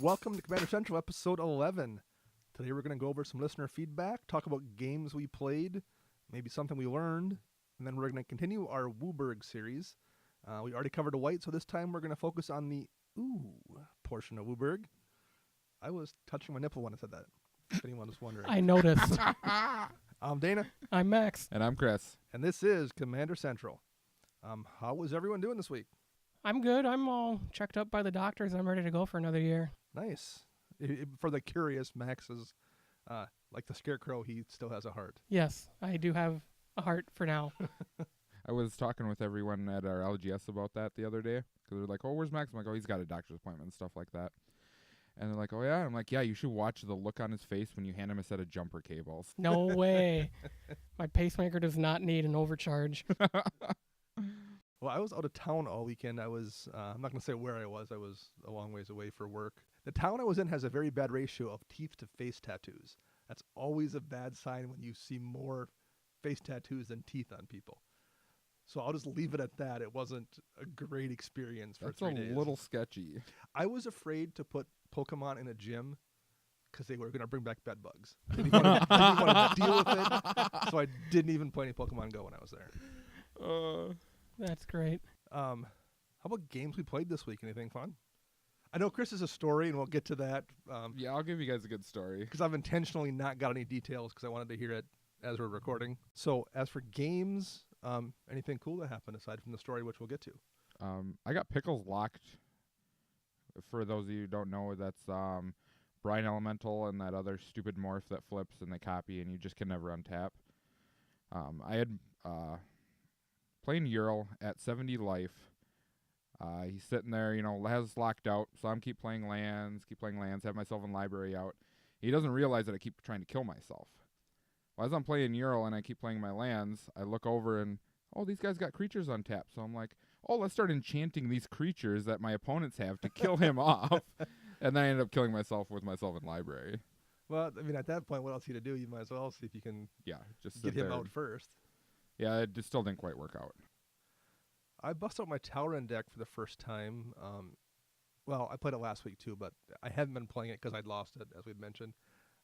welcome to Commander Central episode 11. Today we're going to go over some listener feedback, talk about games we played, maybe something we learned, and then we're going to continue our WUBRG series. We already covered a white, so this time we're going to focus on the portion of WUBRG. I was touching my nipple when I said that, if anyone was wondering. I noticed. I'm Dana. I'm Max. And I'm Chris. And this is Commander Central. How was everyone doing this week? I'm good. I'm all checked up by the doctors. I'm ready to go for another year. Nice. For the curious, Max is like the scarecrow. He still has a heart. Yes, I do have a heart for now. I was talking with everyone at our LGS about that the other day. Because they're like, oh, where's Max? I'm like, oh, he's got a doctor's appointment and stuff like that. And they're like, oh, yeah? I'm like, yeah, you should watch the look on his face when you hand him a set of jumper cables. No way. My pacemaker does not need an overcharge. Well, I was out of town all weekend. I was, I'm not going to say where I was. I was a long ways away for work. The town I was in has a very bad ratio of teeth to face tattoos. That's always a bad sign when you see more face tattoos than teeth on people. So I'll just leave it at that. It wasn't a great experience for 3 days. That's a little sketchy. I was afraid to put Pokemon in a gym because they were going to bring back bed bugs. Didn't even want to deal with it. So I didn't even play any Pokemon Go when I was there. That's great. How about games we played this week? Anything fun? I know Chris has a story, and we'll get to that. Yeah, I'll give you guys a good story. Because I've intentionally not got any details because I wanted to hear it as we're recording. So as for games, anything cool that happened aside from the story, which we'll get to? I got Pickles locked. For those of you who don't know, that's Brine Elemental and that other stupid morph that flips and they copy, and you just can never untap. I had playing Ural at 70 life. He's sitting there, has locked out, so I'm keep playing lands, have myself in library out. He doesn't realize that I keep trying to kill myself. Well, as I'm playing Ural and I keep playing my lands, I look over and, these guys got creatures untapped. So I'm like, let's start enchanting these creatures that my opponents have to kill him off. And then I end up killing myself with myself in library. Well, I mean, at that point, what else are you to do? You might as well see if you can just get him out first. Yeah, it just still didn't quite work out. I busted out my Tal'Ren deck for the first time. Well, I played it last week too, but I hadn't been playing it because I'd lost it, as we'd mentioned.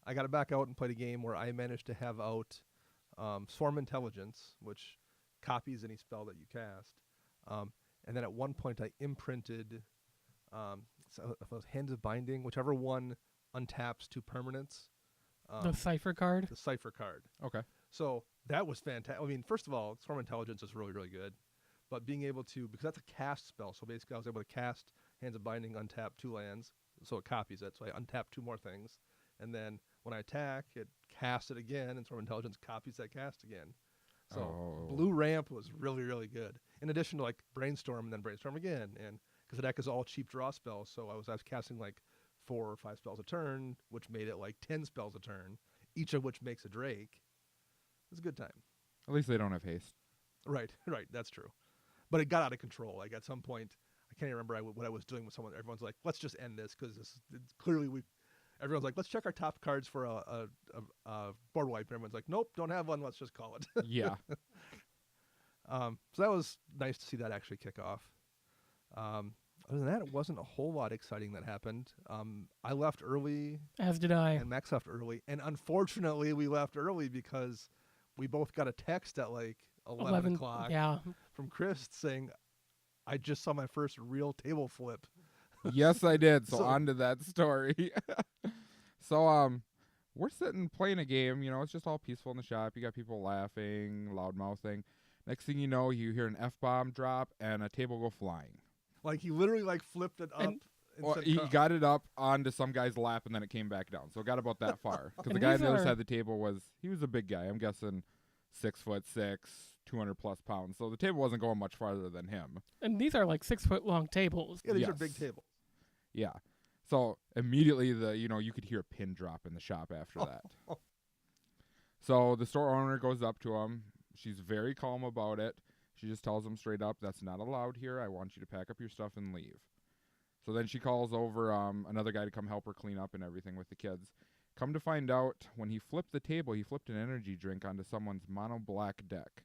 I got it back out and played a game where I managed to have out Swarm Intelligence, which copies any spell that you cast. And then at one point I imprinted Hands of Binding, whichever one untaps 2 permanents. The Cipher card? The Cipher card. Okay. So that was fantastic. I mean, first of all, Swarm Intelligence is really, really good. But being able to, because that's a cast spell, so basically I was able to cast Hands of Binding, untap 2 lands, so it copies it. So I untap 2 more things. And then when I attack, it casts it again, and Swarm Intelligence copies that cast again. So blue ramp was really, really good. In addition to like Brainstorm and then Brainstorm again. And because the deck is all cheap draw spells, so I was casting like 4 or 5 spells a turn, which made it like 10 spells a turn, each of which makes a Drake. It was a good time. At least they don't have haste. Right, that's true. But it got out of control. Like at some point, I can't even remember what I was doing with someone. Everyone's like, let's just end this because clearly everyone's like, let's check our top cards for a board wipe. And everyone's like, nope, don't have one. Let's just call it. Yeah. So that was nice to see that actually kick off. Other than that, it wasn't a whole lot exciting that happened. I left early. As did I. And Max left early. And unfortunately, we left early because we both got a text at like 11 o'clock from Chris saying, I just saw my first real table flip. Yes, I did. So on to that story. So we're sitting playing a game. It's just all peaceful in the shop. You got people laughing, loud-mouthing. Next thing you know, you hear an F-bomb drop and a table go flying. Like he literally flipped it up. He got it up onto some guy's lap and then it came back down. So it got about that far. Because the guy on the other side of the table he was a big guy. I'm guessing 6'6", 200+ pounds. So the table wasn't going much farther than him. And these are like 6-foot-long tables. Yeah, these are big tables. Yeah. So immediately you could hear a pin drop in the shop after that. So the store owner goes up to him. She's very calm about it. She just tells him straight up, that's not allowed here. I want you to pack up your stuff and leave. So then she calls over another guy to come help her clean up and everything with the kids. Come to find out, when he flipped the table, he flipped an energy drink onto someone's mono black deck.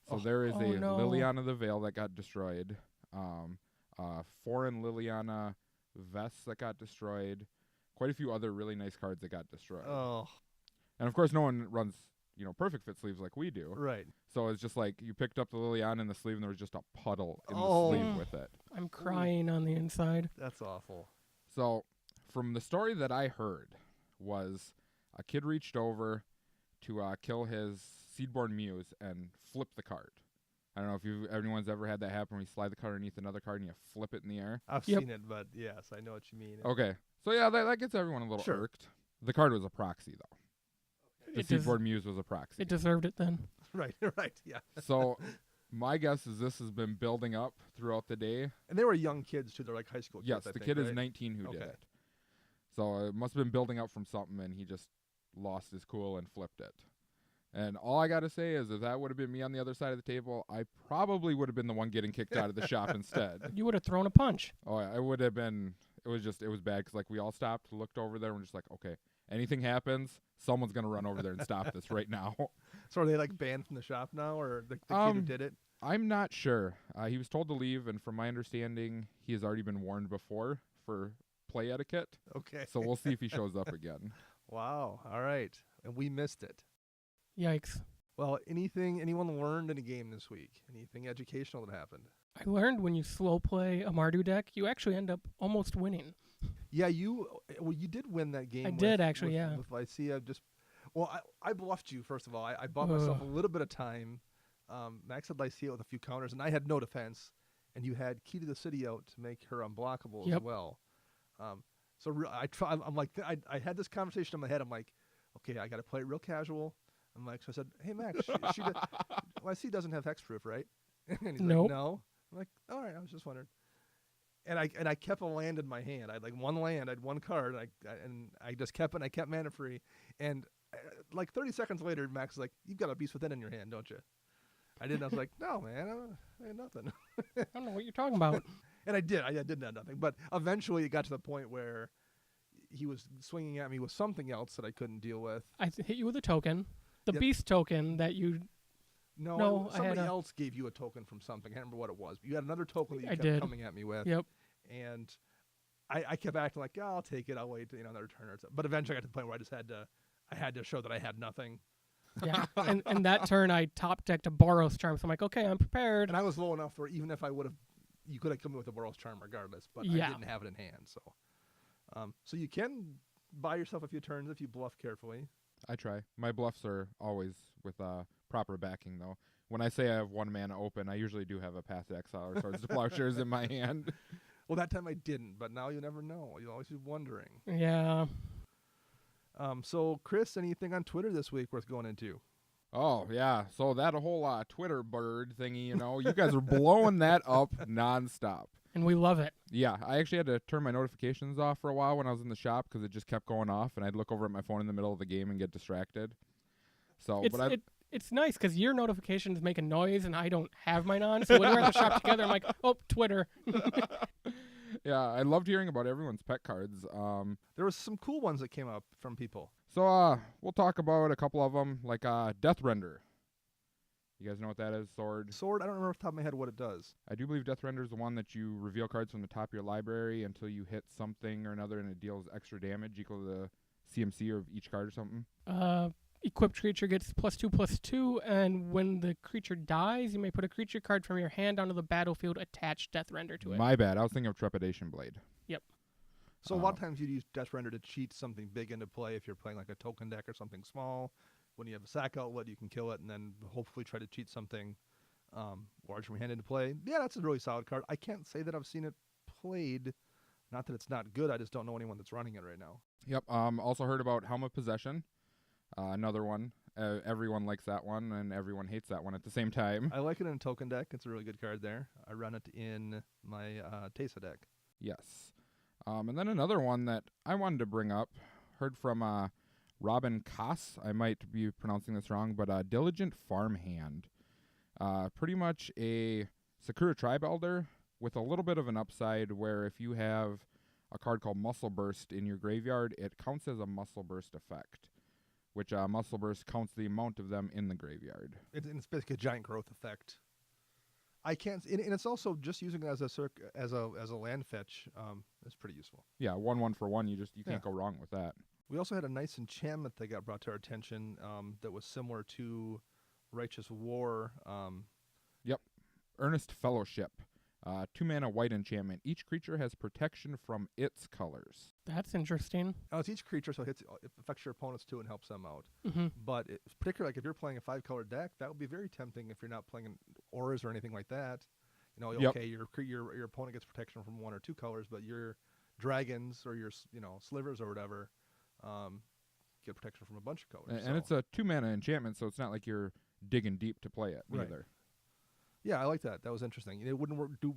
So there is Liliana the Veil that got destroyed. Foreign Liliana vests that got destroyed, quite a few other really nice cards that got destroyed. Oh, And of course, no one runs, perfect fit sleeves like we do. right. So it's just like you picked up the Liliana in the sleeve and there was just a puddle in the Oh. sleeve with it. I'm crying on the inside. That's awful. So from the story that I heard was a kid reached over to kill his Seedborn Muse and flip the card. I don't know if anyone's ever had that happen where you slide the card underneath another card and you flip it in the air. I've Yep. seen it, but yes, I know what you mean. Okay. So yeah, that gets everyone a little Sure. irked. The card was a proxy though. The It, des- Seedborn Muse was a proxy. it deserved it then. Right, right, yeah. So my guess is this has been building up throughout the day. And they were young kids too. They're like high school kids. Yes, I the think, kid is right? 19 who did Okay. it. So it must have been building up from something, and he just lost his cool and flipped it. And all I got to say is if that would have been me on the other side of the table, I probably would have been the one getting kicked out of the shop instead. You would have thrown a punch. Oh, yeah, it would have been – it was bad because, like, we all stopped, looked over there, and we're just like, okay, anything happens, someone's going to run over there and stop this right now. So are they like banned from the shop now, or the kid who did it? I'm not sure. He was told to leave, and from my understanding, he has already been warned before for play etiquette. Okay. So we'll see if he shows up again. Wow. All right. And we missed it. Yikes. Well, anyone learned in a game this week? Anything educational that happened? I learned when you slow play a Mardu deck, you actually end up almost winning. Yeah, you did win that game. I did, actually, yeah. With Lycia, I bluffed you, first of all. I bought myself a little bit of time. Max had Lycia with a few counters, and I had no defense. And you had Key to the City out to make her unblockable as Yep. well. I'm like, I had this conversation in my head. I'm like, okay, I got to play it real casual. I'm like, so I said, hey, Max, Lycia doesn't have hexproof, right? And he's Nope. like, no. I'm like, all right, I was just wondering. And I kept a land in my hand. I had like one land. I had one card. And I just kept it. And I kept mana free. And like 30 seconds later, Max was like, "You've got a Beast Within in your hand, don't you?" I didn't. I was like, "No, man, I had nothing." I don't know what you're talking about. And I did. I did have nothing. But eventually, it got to the point where he was swinging at me with something else that I couldn't deal with. I hit you with a token. The Yep. beast token that you... No, I had somebody a- else gave you a token from something. I can't remember what it was. But you had another token that you I kept did. coming at me with. Yep. And I kept acting like, I'll take it. I'll wait, another turn or so. But eventually, I got to the point where I had to show that I had nothing. Yeah. and that turn, I top decked a Boros Charm. So I'm like, okay, I'm prepared. And I was low enough where even if I would have, you could have come in with a Boros Charm regardless. But Yeah. I didn't have it in hand. So you can buy yourself a few turns if you bluff carefully. I try. My bluffs are always with proper backing, though. When I say I have one mana open, I usually do have a Path to Exile or Swords to Plowshares in my hand. Well, that time I didn't, but now you never know. You'll always be wondering. Yeah. So, Chris, anything on Twitter this week worth going into? Oh, yeah. So that whole Twitter bird thingy, you guys are blowing that up nonstop. And we love it. Yeah, I actually had to turn my notifications off for a while when I was in the shop because it just kept going off, and I'd look over at my phone in the middle of the game and get distracted. So, It's nice because your notifications make a noise and I don't have mine on. So when we're at the shop together, I'm like, oh, Twitter. yeah, I loved hearing about everyone's pet cards. There was some cool ones that came up from people. So we'll talk about a couple of them, like Death Render. You guys know what that is? Sword. Sword, I don't remember off the top of my head what it does. I do believe Death Render is the one that you reveal cards from the top of your library until you hit something or another and it deals extra damage equal to the CMC of each card or something. Equipped creature gets +2/+2, and when the creature dies, you may put a creature card from your hand onto the battlefield, attach Death Render to it. My bad. I was thinking of Trepidation Blade. Yep. So a lot of times you'd use Death Render to cheat something big into play if you're playing like a token deck or something small. When you have a sack outlet, you can kill it and then hopefully try to cheat something large from your hand into play. Yeah, that's a really solid card. I can't say that I've seen it played. Not that it's not good. I just don't know anyone that's running it right now. Yep. Also heard about Helm of Possession. Another one. Everyone likes that one, and everyone hates that one at the same time. I like it in a token deck. It's a really good card there. I run it in my Tesa deck. Yes. And then another one that I wanted to bring up, heard from Robin Koss. I might be pronouncing this wrong, but Diligent Farmhand. Pretty much a Sakura Tribe Elder with a little bit of an upside where if you have a card called Muscle Burst in your graveyard, it counts as a Muscle Burst effect, which Muscle Burst counts the amount of them in the graveyard. It's basically a giant growth effect. I can't, and it's also just using it as a land fetch. Is pretty useful. Yeah, 1/1 for 1. You Yeah. can't go wrong with that. We also had a nice enchantment that got brought to our attention that was similar to Righteous War. Earnest Fellowship. 2 mana white enchantment. Each creature has protection from its colors. That's interesting. It's each creature, so it affects your opponents too and helps them out. Mm-hmm. But particularly, like if you're playing a 5-color deck, that would be very tempting if you're not playing auras or anything like that. Yep. Okay, your opponent gets protection from 1 or 2 colors, but your dragons or your slivers or whatever get protection from a bunch of colors. And it's a 2 mana enchantment, so it's not like you're digging deep to play it either. Yeah, I like that. That was interesting. It wouldn't do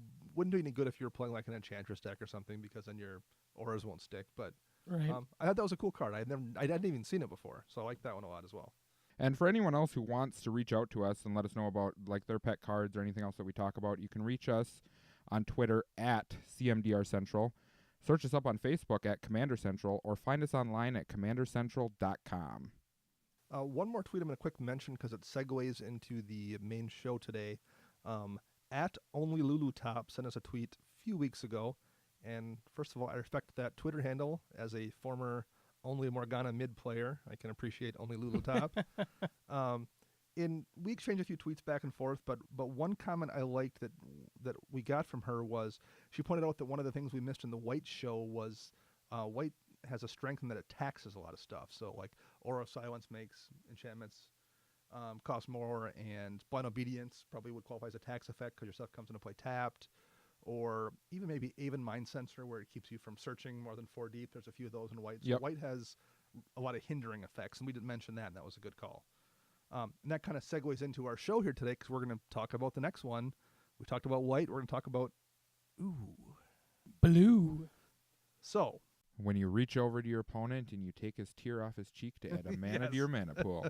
any good if you were playing like an Enchantress deck or something, because then your auras won't stick. But Right. I thought that was a cool card. I hadn't even seen it before, so I like that one a lot as well. And for anyone else who wants to reach out to us and let us know about like their pet cards or anything else that we talk about, you can reach us on Twitter at CMDR Central. Search us up on Facebook at Commander Central, or find us online at commandercentral.com. One more tweet I'm going to quick mention because it segues into the main show today. At OnlyLuluTop sent us a tweet a few weeks ago, and first of all, I respect that Twitter handle. As a former Only Morgana mid player, I can appreciate OnlyLuluTop. We exchanged a few tweets back and forth, but one comment I liked that we got from her was she pointed out that one of the things we missed in the White show was White has a strength in that it taxes a lot of stuff. So like Aura of Silence makes enchantments cost more, and Blind Obedience probably would qualify as a tax effect because your stuff comes into play tapped, or even maybe Aven Mind Sensor, where it keeps you from searching more than 4 deep. There's a few of those in White. So White has a lot of hindering effects, and we didn't mention that, and that was a good call. And that kind of segues into our show here today, because we're going to talk about the next one. We talked about White. We're going to talk about Blue. So When you reach over to your opponent and you take his tear off his cheek to add a mana to your mana pool.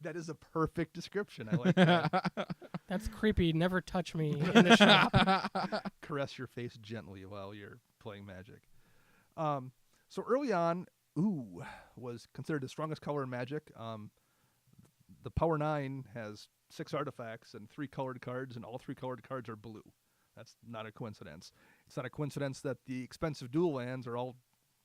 That is a perfect description. I like that. That's creepy. Never touch me in the shop. Caress your face gently while you're playing Magic. So early on, was considered the strongest color in Magic. The Power 9 has 6 artifacts and 3 colored cards, and all 3 colored cards are blue. That's not a coincidence. It's not a coincidence that the expensive dual lands are all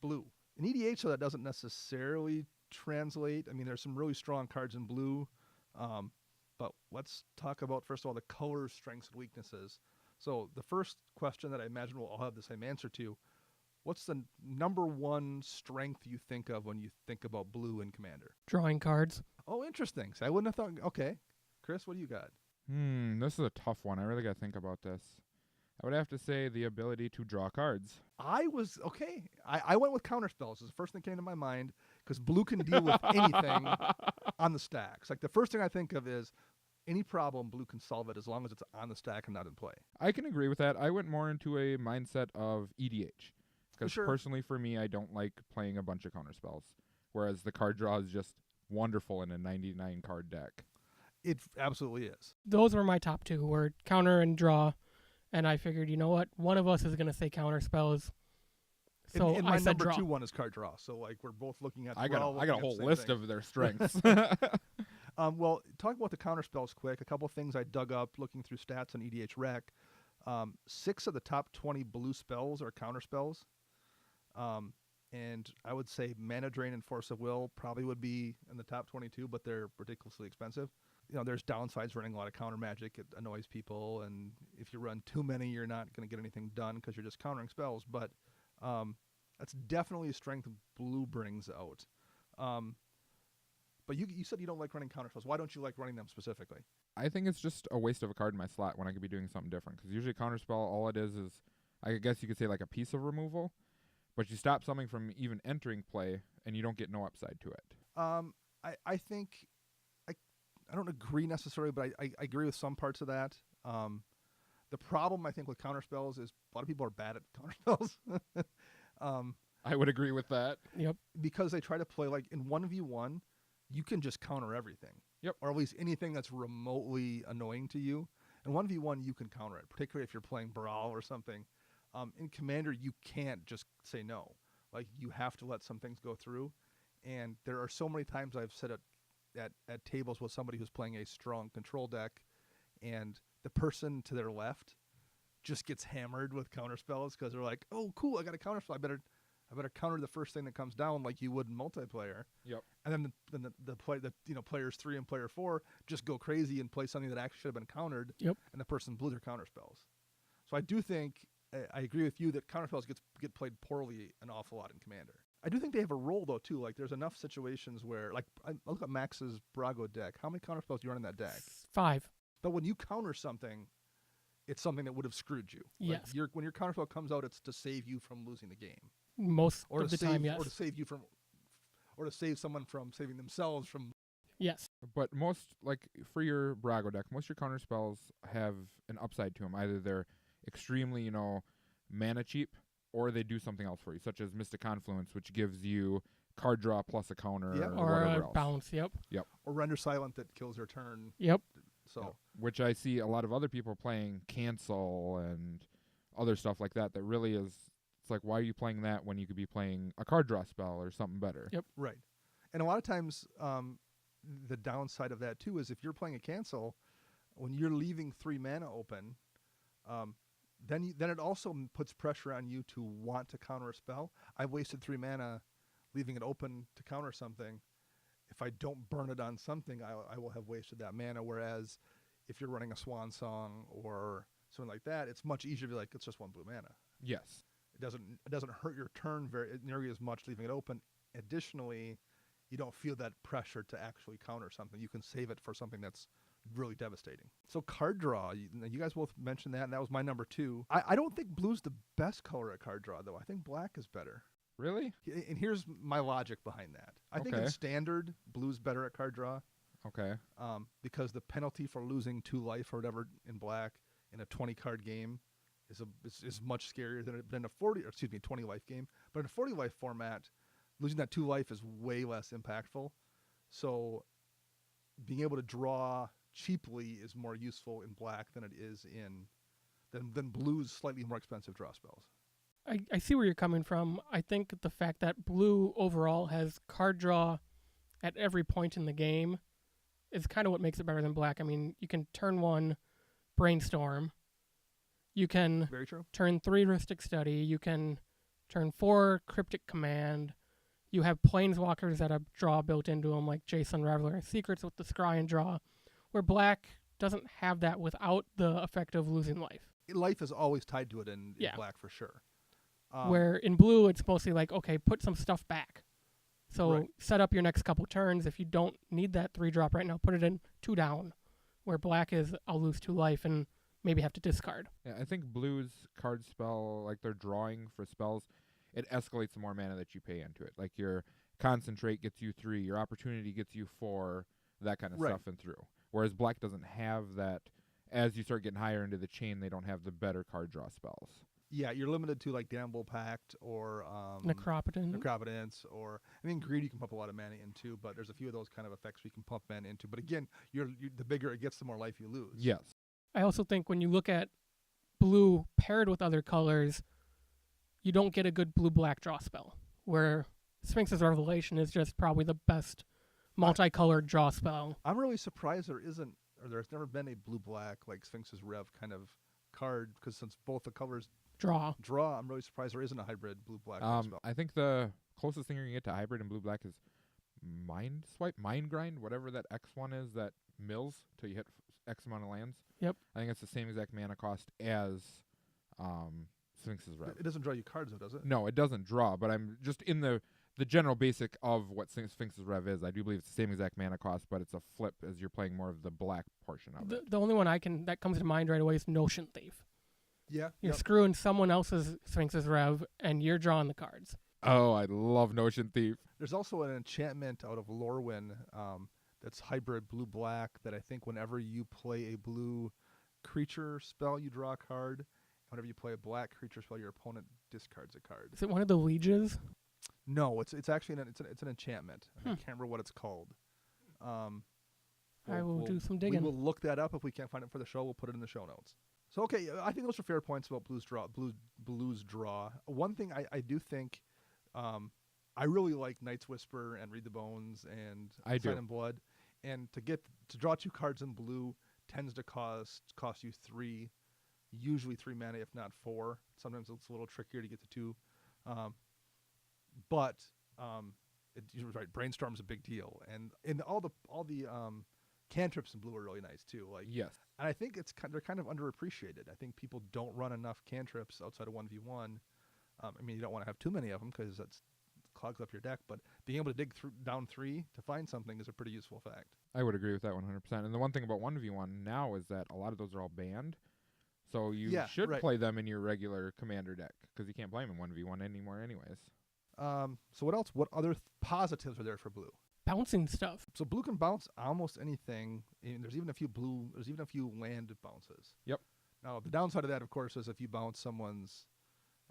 blue. In EDH, so that doesn't necessarily translate. I mean, there's some really strong cards in blue. But let's talk about, first of all, the color strengths and weaknesses. So the first question that I imagine we'll all have the same answer to, what's the number one strength you think of when you think about blue in Commander? Drawing cards. Oh, interesting. So I wouldn't have thought. Okay. Chris, what do you got? This is a tough one. I really got to think about this. I would have to say the ability to draw cards. I went with counterspells. It's the first thing that came to my mind, because blue can deal with anything on the stacks. Like the first thing I think of is any problem, blue can solve it as long as it's on the stack and not in play. I can agree with that. I went more into a mindset of EDH. Because Sure. personally for me, I don't like playing a bunch of counterspells. Whereas the card draw is just wonderful in a 99 card deck. It absolutely is. Those were my top 2, were counter and draw. And I figured, you know what? One of us is going to say counter spells. So and I my said number draw. 2 one is card draw. So like we're both looking at. I got a whole list of their strengths. Well, talk about the counter spells quick. A couple of things I dug up looking through stats on EDH Rec. 6 of the top 20 blue spells are counter spells. And I would say Mana Drain and Force of Will probably would be in the top 22, but they're ridiculously expensive. There's downsides running a lot of counter Magic. It annoys people, and if you run too many, you're not going to get anything done because you're just countering spells. But that's definitely a strength blue brings out. But you said you don't like running counter spells. Why don't you like running them specifically? I think it's just a waste of a card in my slot when I could be doing something different. Because usually counterspell, all it is, I guess you could say like a piece of removal, but you stop something from even entering play, and you don't get no upside to it. I think I don't agree necessarily, but I agree with some parts of that. The problem I think with counterspells is a lot of people are bad at counterspells. I would agree with that. Yep. Because they try to play like in 1v1, you can just counter everything. Yep. Or at least anything that's remotely annoying to you. In 1v1, you can counter it, particularly if you're playing Brawl or something. In Commander, you can't just say no. Like, you have to let some things go through. And there are so many times I've said it at tables with somebody who's playing a strong control deck, and the person to their left just gets hammered with counter spells because they're like, oh, cool, I got a counter spell. I better counter the first thing that comes down like you would in multiplayer. Yep. And then players 3 and player 4 just go crazy and play something that actually should have been countered. Yep. And the person blew their counter spells. So I do think I agree with you that counter spells get played poorly an awful lot in Commander. I do think they have a role though too. Like there's enough situations where like I look at Max's Brago deck. How many counter spells do you run in that deck? 5. But when you counter something, it's something that would have screwed you. Like Yes. when your counter spell comes out, it's to save you from losing the game. Most Or of to the time, yes. Or to save you from, or to save someone from saving themselves from. Yes. But most, like for your Brago deck, most of your counter spells have an upside to them. Either they're extremely, mana cheap, or they do something else for you, such as Mystic Confluence, which gives you card draw plus a counter Yep. or Or whatever else. bounce, yep. Or render silent that kills their turn. Yep. So Yep. Which I see a lot of other people playing cancel and other stuff like that. That really is. It's like, why are you playing that when you could be playing a card draw spell or something better? Yep. right, and a lot of times the downside of that too is if you're playing a cancel, when you're leaving 3 mana open, then it also puts pressure on you to want to counter a spell. I've wasted 3 mana leaving it open to counter something. If I don't burn it on something, I will have wasted that mana. Whereas if you're running a Swan Song or something like that, it's much easier to be like, it's just 1 blue mana. Yes. It doesn't hurt your turn nearly as much leaving it open. Additionally, you don't feel that pressure to actually counter something. You can save it for something that's really devastating. So card draw, you guys both mentioned that, and that was my number 2. I don't think blue's the best color at card draw, though. I think black is better. Really? And here's my logic behind that. I think in Okay. Standard, blue's better at card draw Okay. because the penalty for losing 2 life or whatever in black in a 20-card game is much scarier than a 20 life game. But in a 40 life format, losing that 2 life is way less impactful. So being able to draw cheaply is more useful in black than it is than blue's slightly more expensive draw spells. I see where you're coming from. I think the fact that blue overall has card draw at every point in the game is kind of what makes it better than black. I mean, you can turn 1 brainstorm. You can Very true. turn 3 Rhystic Study. You can turn 4 Cryptic Command. You have planeswalkers that have draw built into them, like Jason Reveler Secrets with the scry and draw, where black doesn't have that without the effect of losing life. Life is always tied to it in Yeah. black for sure. Where in blue, it's mostly like, okay, put some stuff back. So Right. set up your next couple turns. If you don't need that 3-drop right now, put it in 2 down. Where black is, I'll lose 2 life and maybe have to discard. Yeah, I think blue's card spell, like their drawing for spells, it escalates the more mana that you pay into it. Like your concentrate gets you 3, your opportunity gets you 4, that kind of Right. stuff and through. Whereas black doesn't have that. As you start getting higher into the chain, they don't have the better card draw spells. Yeah, you're limited to like Damnable Pact or Necropotence. or Greed you can pump a lot of mana into, but there's a few of those kind of effects we can pump mana into. But again, the bigger it gets, the more life you lose. Yes. I also think when you look at blue paired with other colors, you don't get a good blue-black draw spell, where Sphinx's Revelation is just probably the best multicolored draw spell. I'm really surprised there's never been a blue-black like Sphinx's Rev kind of card, because since both the colors Draw. I'm really surprised there isn't a hybrid blue-black draw spell. I think the closest thing you're gonna get to hybrid and blue-black is Mind Swipe, Mind Grind, whatever that X one is that mills till you hit X amount of lands. Yep. I think it's the same exact mana cost as Sphinx's Rev. It doesn't draw you cards, though, does it? No, it doesn't draw, but I'm just in the general basic of what Sphinx's Rev is. I do believe it's the same exact mana cost, but it's a flip as you're playing more of the black portion of it. The only one that comes to mind right away is Notion Thief. Yeah. You're Yep. screwing someone else's Sphinx's Rev, and you're drawing the cards. Oh, I love Notion Thief. There's also an enchantment out of Lorwyn that's hybrid blue-black that I think whenever you play a blue creature spell, you draw a card. Whenever you play a black creature spell, your opponent discards a card. Is it one of the lieges? No, it's actually it's an enchantment. I can't remember what it's called. I will do some We digging. will look that up. If we can't find it for the show, we'll put it in the show notes. So okay, I think those are fair points about blues draw. One thing I do think, I really like Night's Whisper and Read the Bones and I Sign do. in Blood, and to draw 2 cards in blue tends to cost you 3, usually 3 mana, if not 4. Sometimes it's a little trickier to get to 2. But you're right, Brainstorm's a big deal, and all the cantrips in blue are really nice too. Like, Yes. and I think they're kind of underappreciated. I think people don't run enough cantrips outside of 1v1. I mean, you don't want to have too many of them because that's clogs up your deck. But being able to dig down 3 to find something is a pretty useful fact. I would agree with that 100%. And the one thing about 1v1 now is that a lot of those are all banned. So you should play them in your regular commander deck because you can't play them in 1v1 anymore anyways. So what else? What other positives are there for blue? Bouncing stuff. So blue can bounce almost anything. And there's even a few land bounces. Yep. Now the downside of that, of course, is if you bounce someone's,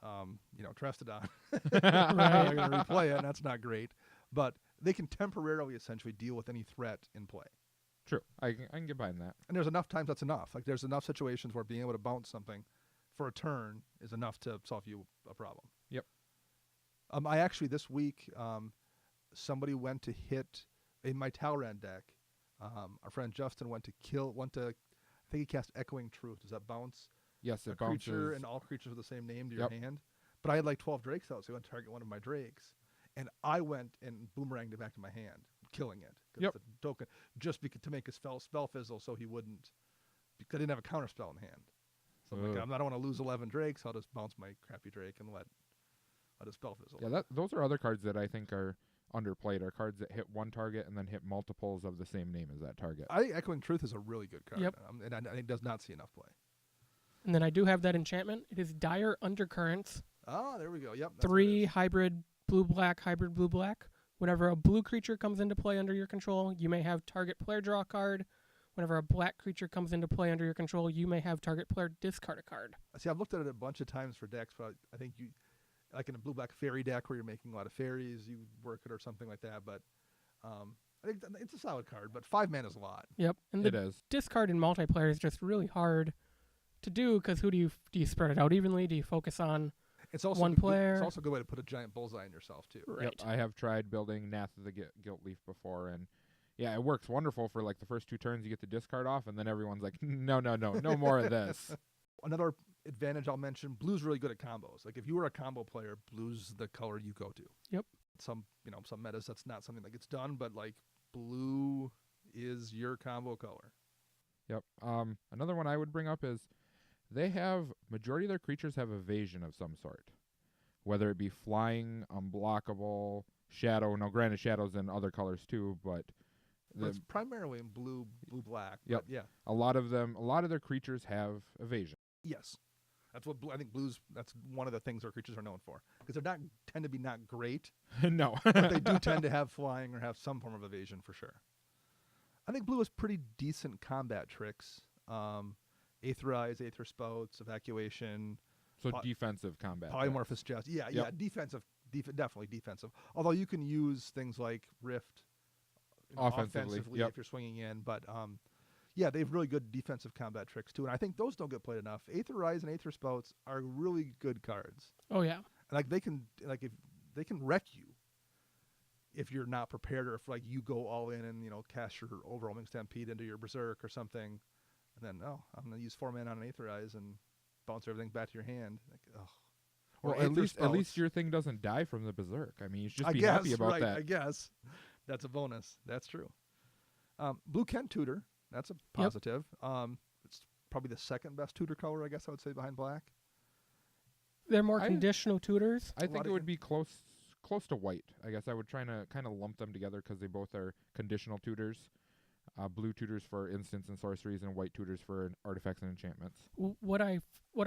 Trestodon, Right. they're going to replay it, and that's not great. But they can temporarily, essentially, deal with any threat in play. True. I can get behind that. And there's enough times that's enough. Like there's enough situations where being able to bounce something for a turn is enough to solve you a problem. Yep. I actually this week, somebody went to hit in my Talrand deck. Our friend Justin went to, I think he cast Echoing Truth. Does that bounce? Yes, it a creature bounces. and all creatures with the same name to your hand. But I had like 12 drakes out, so I went to target one of my drakes, and I went and boomeranged it back to my hand, killing it. Yep. The token, just to make his spell fizzle, so he wouldn't, because I didn't have a counter spell in hand. So I'm like, I don't want to lose 11 drakes. I'll just bounce my crappy drake and let a spell fizzle. Yeah, those are other cards that I think are underplayed. Are cards that hit one target and then hit multiples of the same name as that target. I think Echoing Truth is a really good card. Yep. And I think does not see enough play. And then I do have that enchantment. It is Dire Undercurrents. Oh, there we go. Yep. 3 hybrid blue-black, hybrid blue-black. Whenever a blue creature comes into play under your control, you may have target player draw a card. Whenever a black creature comes into play under your control, you may have target player discard a card. See, I've looked at it a bunch of times for decks, but I think you, like in a blue-black fairy deck where you're making a lot of fairies, you work it or something like that. But I think it's a solid card, but 5 mana is a lot. Yep. And It the is. discard in multiplayer is just really hard to do because who do you spread it out evenly? Do you focus on It's also one good, player? It's also a good way to put a giant bullseye in yourself too. Right. Yep, I have tried building Nath of the Guilt Leaf before, and yeah, it works wonderful for like the first 2 turns. You get the discard off, and then everyone's like, no more of this. Another advantage I'll mention: blue's really good at combos. Like if you were a combo player, blue's the color you go to. Yep. Some metas that's not something that gets done, but like blue is your combo color. Yep. Another one I would bring up is they have majority of their creatures have evasion of some sort, whether it be flying, unblockable, shadow. Now, granted, shadows in other colors too, but It's primarily in blue, black. Yep. Yeah. a lot of their creatures have evasion. Yes. That's what I think blues. That's one of the things our creatures are known for, because they're tend to be not great, No. but they do tend to have flying or have some form of evasion for sure. I think blue has pretty decent combat tricks. Aetherize, Aether Spouts, Evacuation, So defensive combat. Polymorphous Jest. Yeah, Yep. defensive, definitely defensive. Although you can use things like Rift Offensively, yep. if you're swinging in. But yeah, they have really good defensive combat tricks too, and I think those don't get played enough. Aetherize and Aether Spouts are really good cards. Oh yeah. Like if they can wreck you if you're not prepared, or if like you go all in and cast your Overwhelming Stampede into your Berserk or something, and then I'm gonna use 4 mana on an Aetherize and bounce everything back to your hand. Like, ugh. Well, Or at least your thing doesn't die from the Berserk. I mean, you should just be guess, happy about right, that. I guess that's a bonus. That's true. Blue can tutor. That's a positive. It's probably the second best tutor color, I guess I would say, behind black. They're more conditional tutors. I think it would be close to white. I guess I would try to kind of lump them together because they both are conditional tutors. Blue tutors for instants and sorceries, and white tutors for artifacts and enchantments. What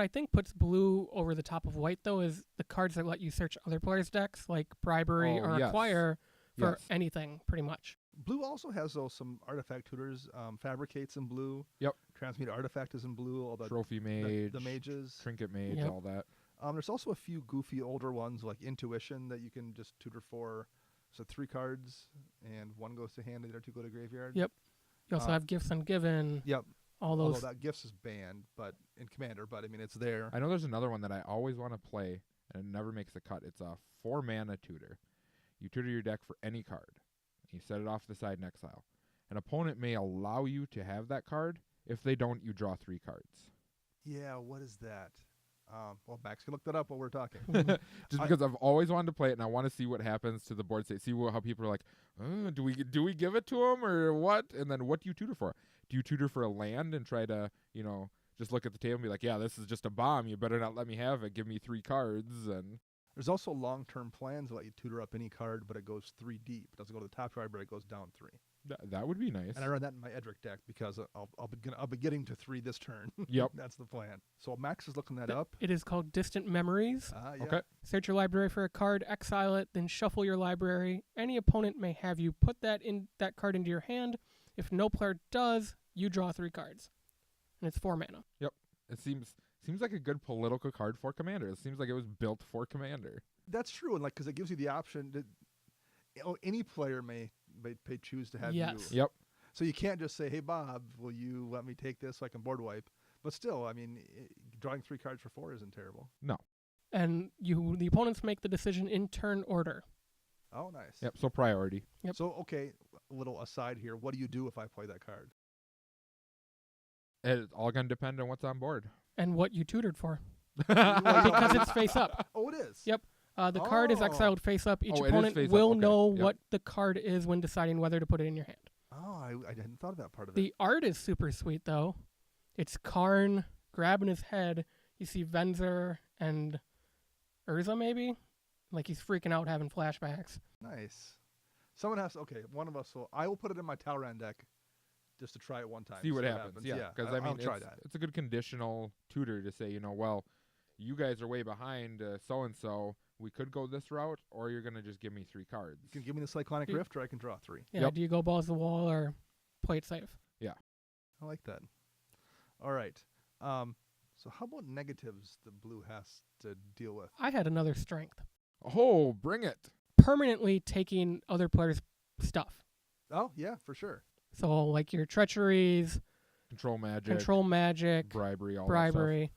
I think puts blue over the top of white though is the cards that let you search other players' decks, like Bribery or Acquire, for anything pretty much. Blue also has some artifact tutors. Fabricates in blue. Yep. Transmute Artifact is in blue. All the Trophy Mage, the mages, Trinket Mage, Yep. all that. There's also a few goofy older ones like Intuition that you can just tutor for. So 3 cards, and 1 goes to hand, and the other 2 go to graveyard. Yep. You also have Gifts Ungiven. Yep. All those. Although that Gifts is banned, but in Commander, but I mean it's there. I know there's another one that I always want to play, and it never makes the cut. It's a 4 mana tutor. You tutor your deck for any card. You set it off to the side in exile. An opponent may allow you to have that card If they don't, you draw 3 cards. Yeah, what is that? Well, Max can look that up while we're talking. Just because I've always wanted to play it, and I want to see what happens to the board state. See how people are like, do we give it to them or what? And then what do you tutor for? Do you tutor for a land and try to, just look at the table and be like, yeah, this is just a bomb. You better not let me have it. Give me 3 cards. And there's also long-term plans that let you tutor up any card, but it goes 3 deep. It doesn't go to the top card, but it goes down 3. that would be nice. And I run that in my Edric deck because I'll be getting to 3 this turn. Yep. That's the plan. So Max is looking that up. It is called Distant Memories. Yeah. Okay. Search your library for a card, exile it, then shuffle your library. Any opponent may have you put that card into your hand. If no player does, you draw 3 cards. And it's 4 mana. Yep. It seems like a good political card for Commander. It seems like it was built for Commander. That's true, and because it gives you the option that any player may choose to have Yes. you. Yep. So you can't just say, "Hey Bob, will you let me take this so I can board wipe?" But still, I mean, drawing 3 cards for 4 isn't terrible. No. And the opponents make the decision in turn order. Oh, nice. Yep. So priority. Yep. So okay, a little aside here. What do you do if I play that card? It's all going to depend on what's on board. And what you tutored for. Well, Because it's face up. Oh, it is. Yep. The card is Oh. exiled face up. Each Oh, it is opponent face up, will okay. know Yep. what the card is when deciding whether to put it in your hand. Oh, I hadn't thought of that part of it. The art is super sweet, though. It's Karn grabbing his head. You see Venzer and Urza, maybe? Like he's freaking out, having flashbacks. Nice. Someone has to, okay, one of us will. I will put it in my Talran deck just to try it one time. See what happens. Yeah. Because I'll try that. it's a good conditional tutor to say, well, you guys are way behind so-and-so. We could go this route, or you're going to just give me 3 cards. You can give me the Cyclonic You- Rift, or I can draw 3. Yeah, Yep. do you go balls to the wall or play it safe? I like that. All right. So how about negatives the blue has to deal with? I had another strength. Oh, bring it. Permanently taking other players' stuff. Oh, yeah, for sure. So, like your treacheries, Control magic. control magic, Bribery. All bribery.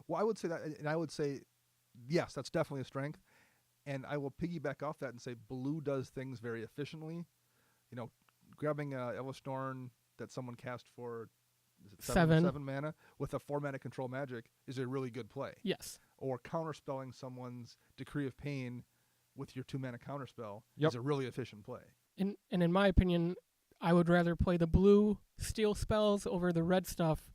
Well, I would say that, and I would say, yes, that's definitely a strength. And I will piggyback off that and say blue does things very efficiently. Grabbing Ellistorn that someone cast for is it 7 mana with a 4 mana control magic is a really good play. Yes. Or counterspelling someone's Decree of Pain with your 2 mana counterspell Yep. is a really efficient play. And in my opinion, I would rather play the blue steal spells over the red stuff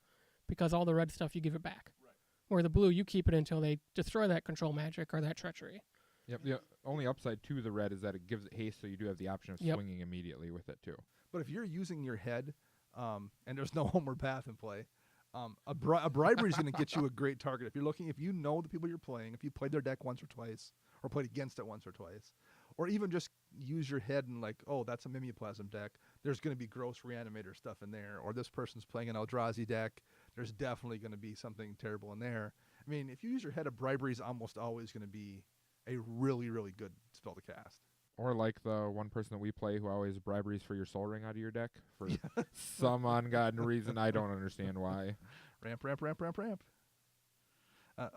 because all the red stuff you give it back. Right. Or the blue, you keep it until they destroy that control magic or that treachery. Yep. The only upside to the red is that it gives it haste, so you do have the option of Yep. swinging immediately with it too. But if you're using your head, and there's no homeward path in play, a bribery is going to get you a great target. If you know the people you're playing, if you played their deck once or twice, or played against it once or twice, or even just use your head and like, oh, that's a Mimeoplasm deck, there's going to be gross Reanimator stuff in there, or this person's playing an Eldrazi deck, there's definitely going to be something terrible in there. I mean, if you use your head, a bribery is almost always going to be a really, really good spell to cast. Or like the one person that we play who always briberies for your Soul Ring out of your deck for some ungodly reason. I don't understand why. Ramp.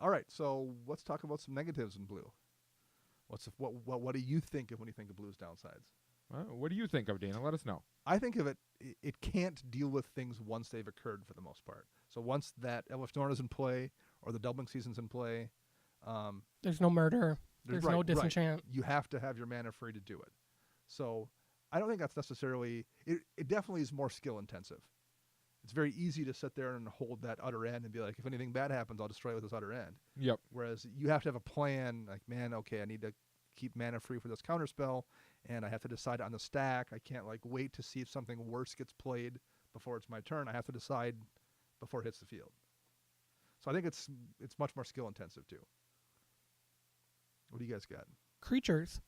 All right, so let's talk about some negatives in blue. What do you think of when you think of blue's downsides? What do you think of, Dana? Let us know. I think of it can't deal with things once they've occurred for the most part. So once that Ellistorn is in play or the doubling season's in play, There's no murder. There's no disenchant. You have to have your mana free to do it. So I don't think that's necessarily it definitely is more skill intensive. It's very easy to sit there and hold that other end and be like, if anything bad happens, I'll destroy it with this other end. Yep. Whereas you have to have a plan, like, man, okay, I need to keep mana free for this counterspell, and I have to decide on the stack. I can't wait to see if something worse gets played before it's my turn. I have to decide before it hits the field. So I think it's much more skill intensive too. What do you guys got? Creatures.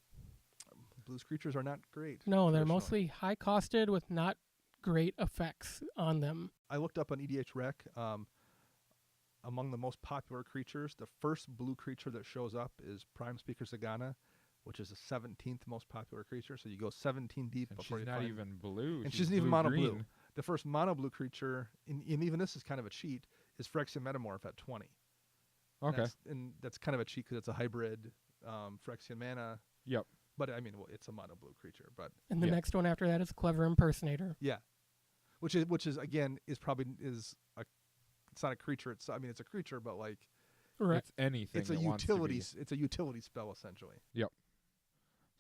Blue's creatures are not great. No, they're traditionally. mostly high-costed with not great effects on them. I looked up on EDH Rec. Among the most popular creatures, the first blue creature that shows up is Prime Speaker Sagana, which is the 17th most popular creature. So you go 17 deep And before she's you not find. even blue. And she's not even mono blue. green. The first mono blue creature, and even this is kind of a cheat, is Phyrexian Metamorph at 20. Okay. And that's kind of a cheat because it's a hybrid Phyrexian mana. Yep. But I mean, well, it's a mono blue creature. But And the Yeah. next one after that is Clever Impersonator. yeah. which is again is probably is a it's not a creature. It's I mean it's a creature, but like Right. It's anything. it's a it wants to be. utility. It's a utility spell essentially.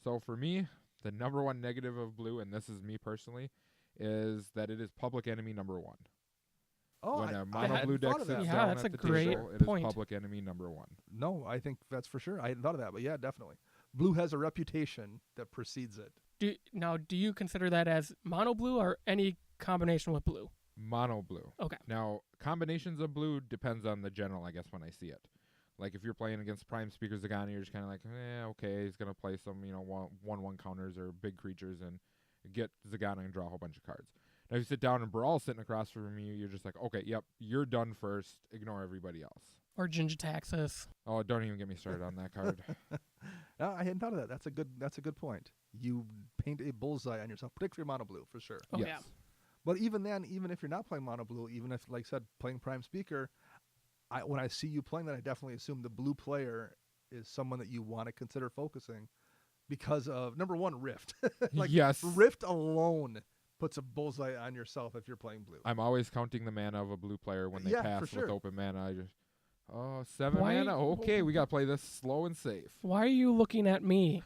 So for me, the number one negative of blue, and this is me personally, is that it is public enemy number one. Oh, When I a mono hadn't blue deck thought of sits that. Yeah, down that's at a the great table, it is point. public enemy number one. No, I think that's for sure. I hadn't thought of that, but yeah, definitely. Blue has a reputation that precedes it. Do you consider that as mono blue or any combination with blue? Mono blue. Okay. Now, combinations of blue depends on the general, I guess, when I see it. Like, if you're playing against Prime Speaker Zagani, you're just kind of like, okay, he's going to play some, 1/1 counters or big creatures and get Zagana and draw a whole bunch of cards. Now, if you sit down and Brawl sitting across from you, you're just like, okay, yep, you're done first. Ignore everybody else. Or Gingertaxis? Oh, don't even get me started on that card. No, I hadn't thought of that. That's a good point. You paint a bullseye on yourself, particularly mono blue for sure. Oh, yes. yeah. But even then, even if you're not playing mono blue, even if, like I said, playing Prime Speaker, when I see you playing that, I definitely assume the blue player is someone that you want to consider focusing because of, number one, Rift. Like, yes. Rift alone puts a bullseye on yourself if you're playing blue. I'm always counting the mana of a blue player when they Yeah, pass for sure. with open mana. I just, 7 Why- mana? Okay, we got to play this slow and safe. Why are you looking at me?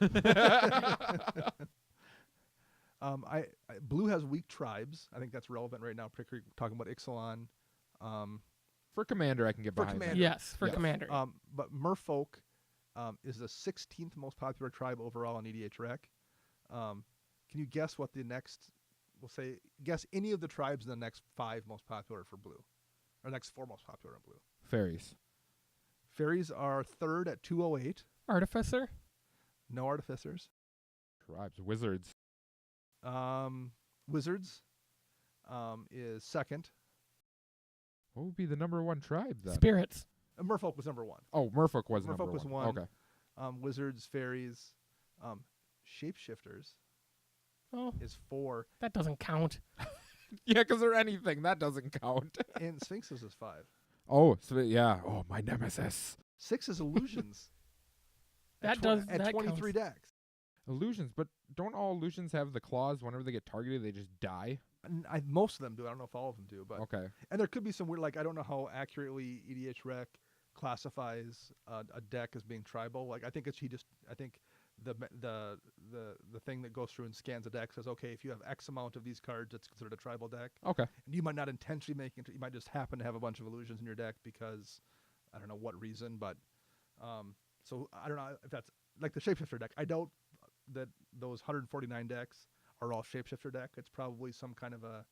Blue has weak tribes. I think that's relevant right now, particularly talking about Ixalan. For Commander, I can get For behind Commander. that. Yes, for Yes. Commander. But Merfolk is the 16th most popular tribe overall on EDH Rec. Can you guess what the next? We'll say guess any of the tribes in the next 5 most popular for blue, or next 4 most popular in blue. Fairies. Fairies are third at 208. Artificer? No artificers. Tribes. Wizards. Wizards is second. What would be the number one tribe then? Spirits. Merfolk was number 1. Oh, Merfolk was Merfolk number was one. one. Okay. Wizards, fairies, shapeshifters Oh, is 4, that doesn't count. Yeah, because they're anything. That doesn't count. and sphinxes is 5. Oh, so yeah. Oh, my nemesis. 6 is illusions. That does at that 23 counts. decks. Illusions, but don't all illusions have the clause whenever they get targeted, they just die? Most of them do. I don't know if all of them do, but Okay. and there could be some weird. Like I don't know how accurately EDH Rec classifies a deck as being tribal. Like I think I think the thing that goes through and scans a deck says, okay, if you have X amount of these cards, it's considered a tribal deck. Okay. And you might not intentionally make it. You might just happen to have a bunch of illusions in your deck because I don't know what reason, but so I don't know if that's like the shapeshifter deck. I doubt that those 149 decks are all shapeshifter deck. It's probably some kind of a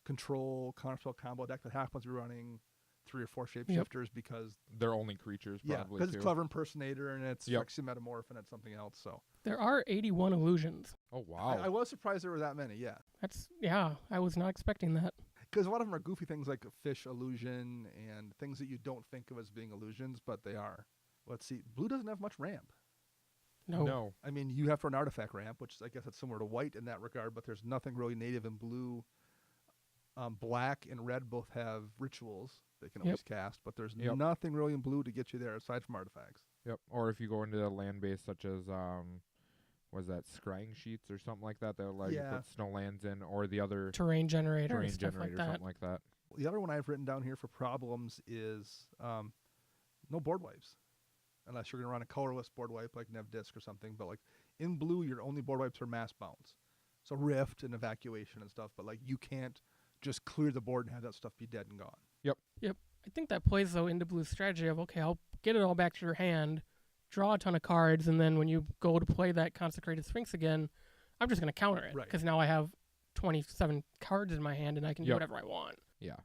control counterspell combo deck that happens to be running 3 or 4 shapeshifters because They're only creatures, probably, because too. it's Clever Impersonator and it's Yep. Phyrexian Metamorph and it's something else. So There are 81 illusions. Oh, wow. I was surprised there were that many. Yeah, I was not expecting that. because a lot of them are goofy things like fish illusion and things that you don't think of as being illusions, but they are. Let's see. Blue doesn't have much ramp. No. I mean, you have for an artifact ramp, which I guess it's similar to white in that regard, but there's nothing really native in blue. Black and red both have rituals they can always cast, but there's Yep. nothing really in blue to get you there aside from artifacts. Yep. Or if you go into a land base such as, was that scrying sheets or something like that will allow you to Yeah. put snow lands in, or the other Terrain generator terrain and stuff generator, like that. something like that. The other one I've written down here for problems is no board wipes. Unless you're going to run a colorless board wipe like Nev Disc or something. But like in blue, your only board wipes are mass bounce. So Rift and Evacuation and stuff. But like you can't just clear the board and have that stuff be dead and gone. I think that plays though into Blue's strategy of okay, I'll get it all back to your hand, draw a ton of cards, and then when you go to play that Consecrated Sphinx again, I'm just going to counter it Right. because now I have 27 cards in my hand and I can do Yep. whatever I want. Yeah.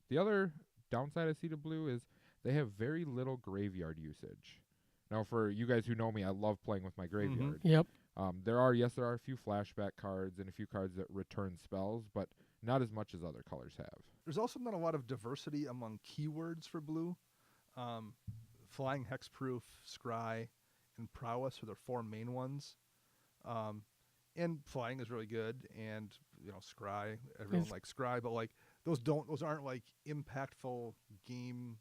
The other downside I see to blue is they have very little graveyard usage. Now, for you guys who know me, I love playing with my graveyard. Yep. There are a few flashback cards and a few cards that return spells, but not as much as other colors have. There's also not a lot of diversity among keywords for blue. Flying Hexproof, Scry, and Prowess are their 4 main ones. And Flying is really good, and Scry, everyone Is- likes Scry, but like those aren't like impactful game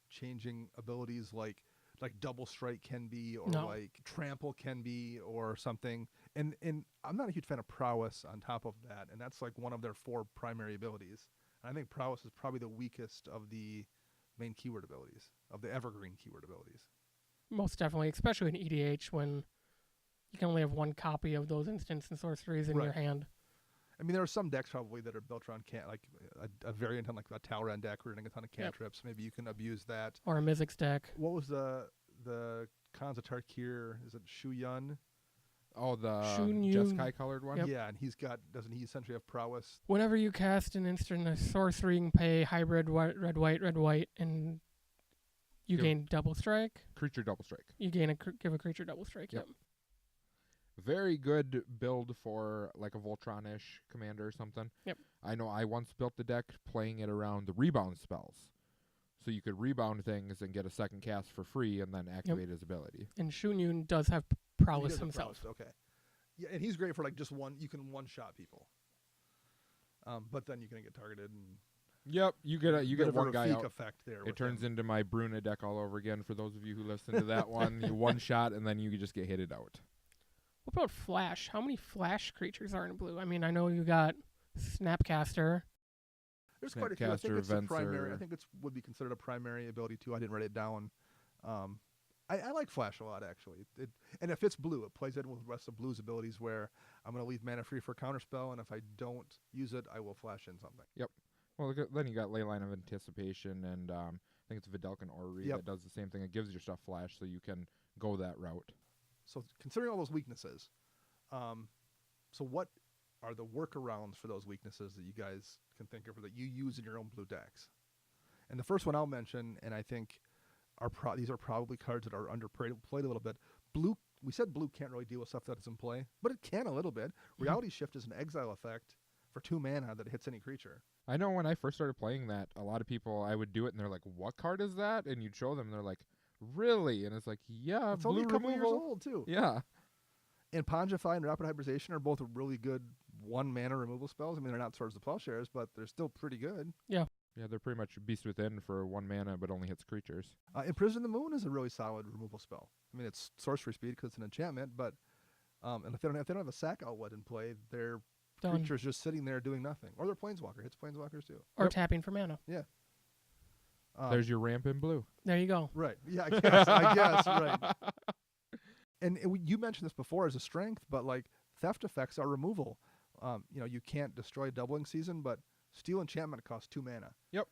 changing abilities like like double strike can be, or No. like trample can be, or something. And I'm not a huge fan of prowess on top of that, and that's like one of their 4 primary abilities. And I think prowess is probably the weakest of the main keyword abilities, of the evergreen keyword abilities. Most definitely, especially in EDH when you can only have 1 copy of those instants and sorceries in your Right. hand. I mean, there are some decks probably that are built around like a variant on like a Talran deck where you're running a ton of cantrips. Maybe you can abuse that. Or a Mizzix deck. What was the Khan's Tarkir? Is it Shu Yun? Oh, the Shun Yun. Jeskai colored one? Yep. Yeah, and doesn't he essentially have prowess? Whenever you cast an instant or sorcery, you can pay hybrid red, white, and you Give- gain double strike. Creature double strike. You gain give a creature double strike. Yep. Yep. Very good build for like a Voltron-ish commander or something. Yep. I know I once built the deck playing it around the rebound spells. So you could rebound things and get a second cast for free and then activate his ability. And Shun Yun does have He prowess does have himself. prowess, okay. Yeah, and he's great for like just one. You can one-shot people. But then you're gonna get targeted and Yep, you get bit one of a guy Rafik out. effect there. It with turns him. into my Bruna deck all over again for those of you who listen to that one. You one shot and then you just get hit out. What about Flash? How many Flash creatures are in blue? I mean, I know you got Snapcaster. There's quite a few. I think Snapcaster, it's a primary. I Venser. think it's would be considered a primary ability too. I didn't write it down. I like Flash a lot actually. And if it's blue, it plays in with the rest of Blue's abilities where I'm going to leave mana free for a counterspell, and if I don't use it, I will flash in something. Well, then you got Leyline of Anticipation, and I think it's Vidalcan Orrery Yep. that does the same thing. It gives your stuff flash, so you can go that route. So considering all those weaknesses, so what are the workarounds for those weaknesses that you guys can think of or that you use in your own blue decks? And the first one I'll mention, and I think these are probably cards that are underplayed a little bit. Blue, we said blue can't really deal with stuff that's in play, but it can a little bit. Reality Shift is an exile effect for 2 mana that hits any creature. I know when I first started playing that, a lot of people, I would do it, and they're like, what card is that? And you'd show them, and they're like, really? And it's like, yeah, It's blue only a couple years removal. old too. Yeah. And Pongify and Rapid Hybridization are both really good 1 mana removal spells. I mean, they're not Swords of Plowshares, but they're still pretty good. Yeah, they're pretty much Beast Within for 1 mana, but only hits creatures. Imprison the Moon is a really solid removal spell. I mean, it's sorcery speed because it's an enchantment, but and if they don't have a sack outlet in play, their Done. creature's just sitting there doing nothing. Or their Planeswalker hits Planeswalkers too. Or Yep. tapping for mana. There's your ramp in blue. There you go. Right. Yeah, I guess, right. And you mentioned this before as a strength, but like theft effects are removal. You can't destroy Doubling Season, but Steal Enchantment costs 2 mana. Yep.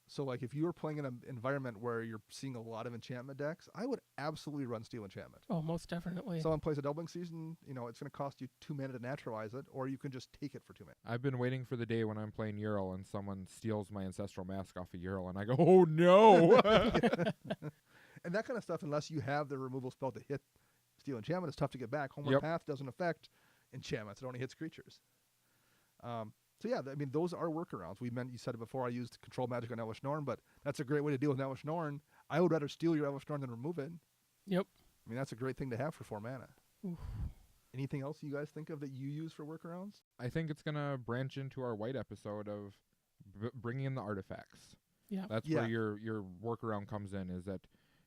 So like if you were playing in an environment where you're seeing a lot of enchantment decks, I would absolutely run Steal Enchantment. Oh, most definitely. Someone plays a Doubling Season, it's going to cost you 2 mana to naturalize it, or you can just take it for 2 mana. I've been waiting for the day when I'm playing Ural and someone steals my Ancestral Mask off of Ural, and I go, oh no! And that kind of stuff, unless you have the removal spell to hit Steal Enchantment, is tough to get back. Homeward Yep. Path doesn't affect enchantments; it only hits creatures. So yeah, I mean those are workarounds. You said it before. I used Control Magic on Elvish Norn, but that's a great way to deal with Elvish Norn. I would rather steal your Elvish Norn than remove it. Yep. I mean that's a great thing to have for 4 mana. Oof. Anything else you guys think of that you use for workarounds? I think it's going to branch into our white episode of bringing in the artifacts. Yeah. That's where your workaround comes in, is that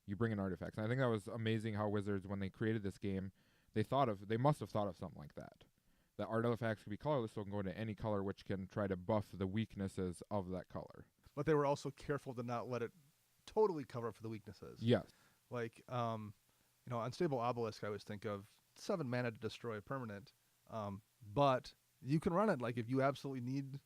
you bring in artifacts. And I think that was amazing how Wizards, when they created this game, they must have thought of something like that. The artifacts can be colorless, so it can go into any color, which can try to buff the weaknesses of that color. But they were also careful to not let it totally cover for the weaknesses. Yes. Like, Unstable Obelisk, I always think of 7 mana to destroy a permanent. But you can run it. Like, if you absolutely need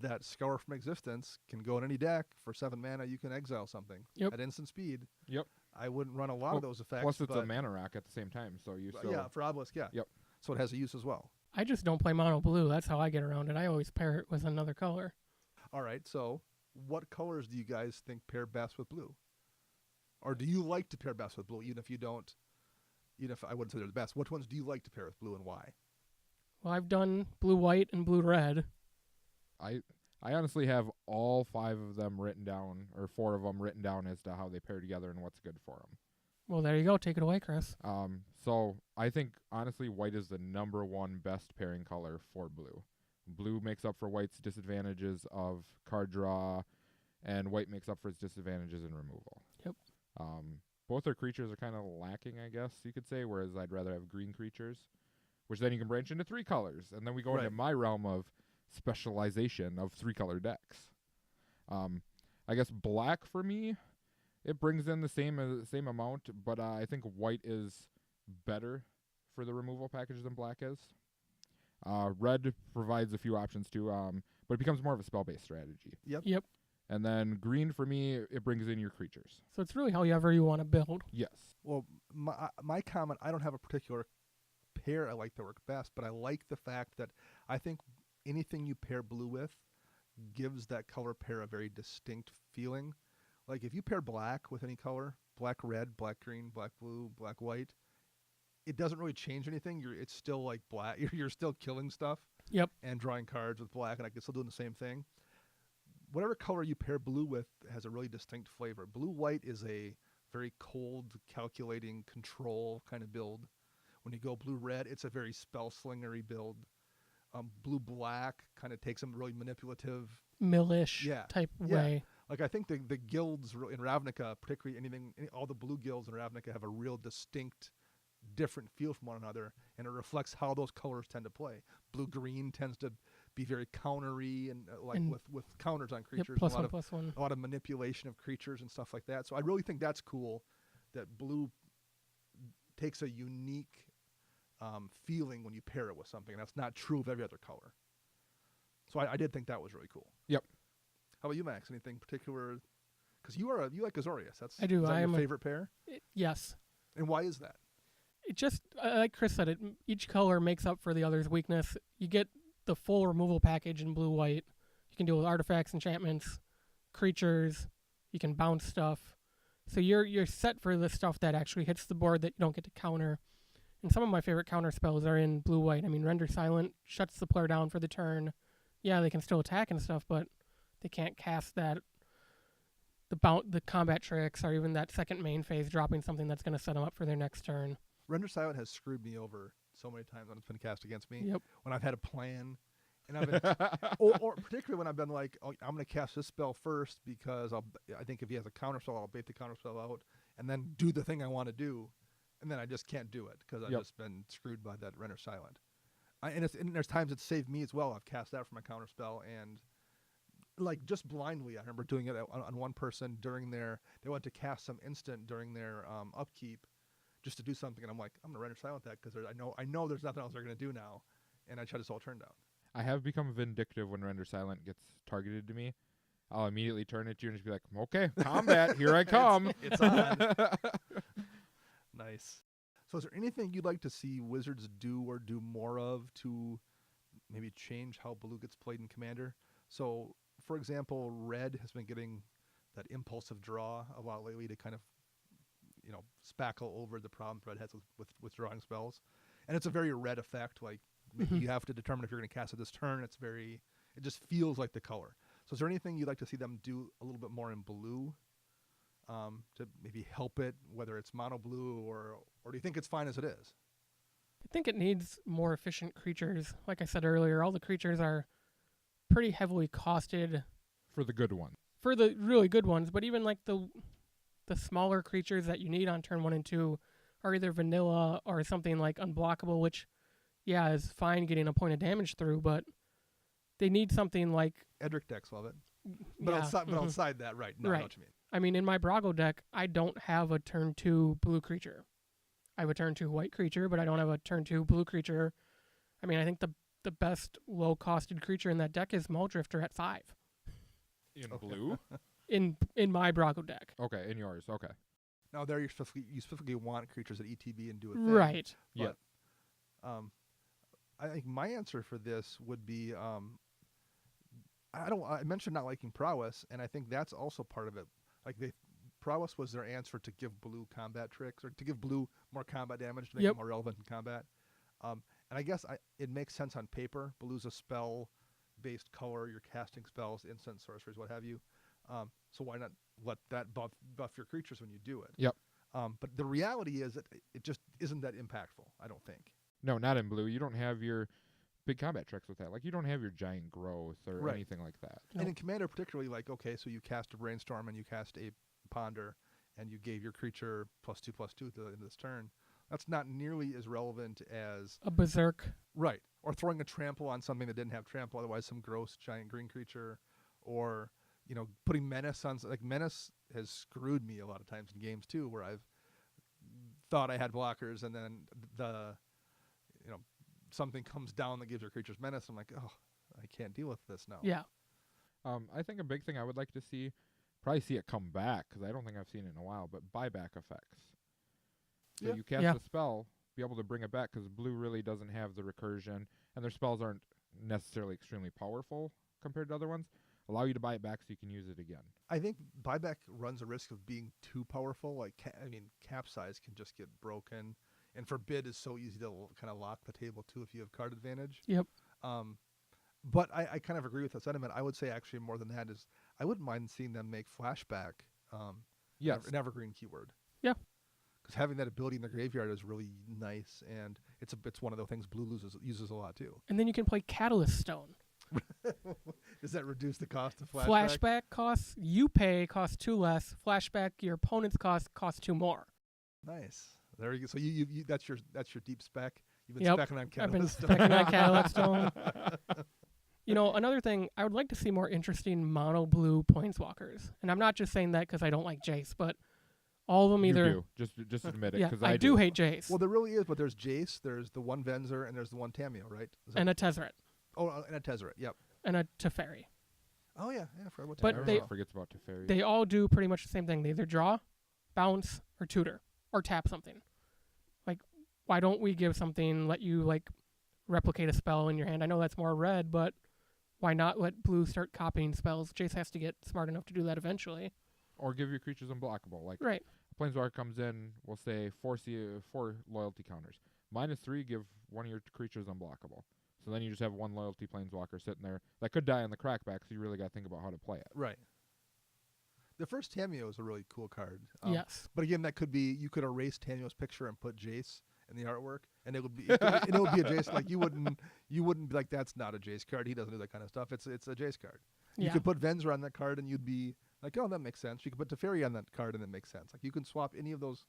that Scour from Existence, can go in any deck. For 7 mana, you can exile something Yep. at instant speed. Yep. I wouldn't run a lot of those effects. Plus, it's a but mana rock at the same time, so you still... yeah, for Obelisk, yeah. Yep. So it has a use as well. I just don't play mono blue. That's how I get around it. I always pair it with another color. All right, so what colors do you guys think pair best with blue? Or do you like to pair best with blue, even if I wouldn't say they're the best? Which ones do you like to pair with blue and why? Well, I've done blue white and blue red. I honestly have all 5 of them written down, or 4 of them written down as to how they pair together and what's good for them. Well, there you go. Take it away, Chris. So I think, honestly, white is the #1 best pairing color for blue. Blue makes up for white's disadvantages of card draw, and white makes up for its disadvantages in removal. Yep. both our creatures are kind of lacking, I guess you could say, whereas I'd rather have green creatures, which then you can branch into 3 colors. And then we go into my realm of specialization of 3-color decks. I guess black for me, it brings in the same amount, but I think white is better for the removal package than black is. Red provides a few options too, but it becomes more of a spell-based strategy. Yep. And then green for me, it brings in your creatures. So it's really however you want to build. Yes. Well, my comment, I don't have a particular pair I like that work best, but I like the fact that I think anything you pair blue with gives that color pair a very distinct feeling. Like if you pair black with any color, black red, black green, black blue, black white, it doesn't really change anything. It's still like black. You're still killing stuff. Yep. And drawing cards with black, and I can still doing the same thing. Whatever color you pair blue with has a really distinct flavor. Blue-white is a very cold, calculating, control kind of build. When you go blue-red, it's a very spell-slingery build. Blue-black kind of takes a really manipulative, Millish type way. Like I think the guilds in Ravnica, particularly all the blue guilds in Ravnica have a real distinct, different feel from one another, and it reflects how those colors tend to play. Blue-green tends to be very countery and with counters on creatures. Yep, +1/+1. A lot of manipulation of creatures and stuff like that. So I really think that's cool that blue takes a unique feeling when you pair it with something. And that's not true of every other color. So I did think that was really cool. Yep. How about you, Max? Anything particular? Because you like Azorius. I do. Is that I your am favorite pair? Yes. And why is that? It just, like Chris said, each color makes up for the other's weakness. You get the full removal package in blue-white. You can deal with artifacts, enchantments, creatures. You can bounce stuff. So you're set for the stuff that actually hits the board that you don't get to counter. And some of my favorite counter spells are in blue-white. I mean, Render Silent shuts the player down for the turn. Yeah, they can still attack and stuff, but they can't cast that, the combat tricks, or even that second main phase, dropping something that's going to set them up for their next turn. Render Silent has screwed me over so many times when it's been cast against me. Yep. When I've had a plan, and I've been, or particularly when I've been like, oh, I'm going to cast this spell first because I think if he has a counter spell, I'll bait the counter spell out and then do the thing I want to do, and then I just can't do it because I've just been screwed by that Render Silent. And there's times it's saved me as well. I've cast that for my counter spell, and like just blindly, I remember doing it on one person during they went to cast some instant during their upkeep, just to do something, and I'm like, I'm gonna Render Silent that because I know there's nothing else they're gonna do now, and I shut this whole turn down. I have become vindictive when Render Silent gets targeted to me. I'll immediately turn it to you and just be like, okay, combat, here I come. It's on. Nice. So is there anything you'd like to see Wizards do or do more of to maybe change how blue gets played in Commander? So, for example, red has been getting that impulsive draw a lot lately to kind of, spackle over the problems red has with withdrawing spells. And it's a very red effect. Like, you have to determine if you're going to cast it this turn. It just feels like the color. So is there anything you'd like to see them do a little bit more in blue to maybe help it, whether it's mono blue or do you think it's fine as it is? I think it needs more efficient creatures. Like I said earlier, all the creatures are pretty heavily costed. For the good one. For the really good ones, but even like the smaller creatures that you need on turn 1 and 2 are either vanilla or something like unblockable, which, is fine getting a point of damage through, but they need something like... Edric decks love it. But outside that, right. No, I know what you mean. I mean, in my Brago deck, I don't have a turn 2 blue creature. I have a turn 2 white creature, but I don't have a turn 2 blue creature. I mean, I think the best low-costed creature in that deck is Muldrifter at 5. In blue? In my Brago deck. Okay, in yours. Okay. Now there you specifically want creatures at ETB and do a thing. Right. Yeah. I think my answer for this would be I mentioned not liking prowess, and I think that's also part of it. Like prowess was their answer to give blue combat tricks, or to give blue more combat damage to make it more relevant in combat. And I guess it makes sense on paper. Blue's a spell-based color. You're casting spells, instant sorceries, what have you. So why not let that buff your creatures when you do it? Yep. But the reality is that it just isn't that impactful, I don't think. No, not in blue. You don't have your big combat tricks with that. Like, you don't have your giant growth or anything like that. And in Commander particularly, like, okay, so you cast a Brainstorm and you cast a Ponder, and you gave your creature +2/+2 to the end of this turn, that's not nearly as relevant as A berserk. right, or throwing a trample on something that didn't have trample, otherwise some gross giant green creature, or putting menace on like menace has screwed me a lot of times in games too, where I've thought I had blockers and then the something comes down that gives your creatures menace. I'm like, oh, I can't deal with this now. Yeah. I think a big thing I would like to see, probably see it come back, because I don't think I've seen it in a while, but buyback effects. So Yeah. you cast Yeah. a spell, be able to bring it back, because blue really doesn't have the recursion, and their spells aren't necessarily extremely powerful compared to other ones. Allow you to buy it back so you can use it again. I think buyback runs a risk of being too powerful. Like, capsize can just get broken, and forbid is so easy to kind of lock the table too if you have card advantage. Yep. But I kind of agree with the sentiment. I would say actually more than that is I wouldn't mind seeing them make flashback Yes. an evergreen keyword. Yeah. Because having that ability in the graveyard is really nice, and it's one of the things blue uses a lot too. And then you can play Catalyst Stone. Does that reduce the cost of flashback? Flashback costs you pay costs 2 less. Flashback your opponent's costs 2 more. Nice. There you go. So you that's your deep spec. You've been Yep. specking on I've been Catalyst. specking on Catalyst Stone. Another thing, I would like to see more interesting mono blue planeswalkers. And I'm not just saying that because I don't like Jace, but all of them You either. do. Just admit it, Yeah, because I do hate Jace. Well, there really is, but there's Jace, there's the one Venzer, and there's the one Tameo, right? And a Tezzeret. And a Tezzeret. Yep. And a Teferi. Oh yeah, for what But Teferi. they- forgets about Teferi. They all do pretty much the same thing. They either draw, bounce, or tutor, or tap something. Like, why don't we give something, let you, replicate a spell in your hand? I know that's more red, but why not let blue start copying spells? Jace has to get smart enough to do that eventually. Or give your creatures unblockable. Like, Right. a planeswalker comes in, we'll say 4 loyalty counters. -3, give one of your creatures unblockable. So then you just have one loyalty planeswalker sitting there that could die on the crackback, so you really got to think about how to play it. Right. The first Tameo is a really cool card. Yes. But again, that could be you could erase Tameo's picture and put Jace in the artwork, and it would be a Jace. Like you wouldn't be like, that's not a Jace card. He doesn't do that kind of stuff. It's a Jace card. You Yeah. could put Venzer on that card, and you'd be like, oh, that makes sense. You could put Teferi on that card, and it makes sense. Like you can swap any of those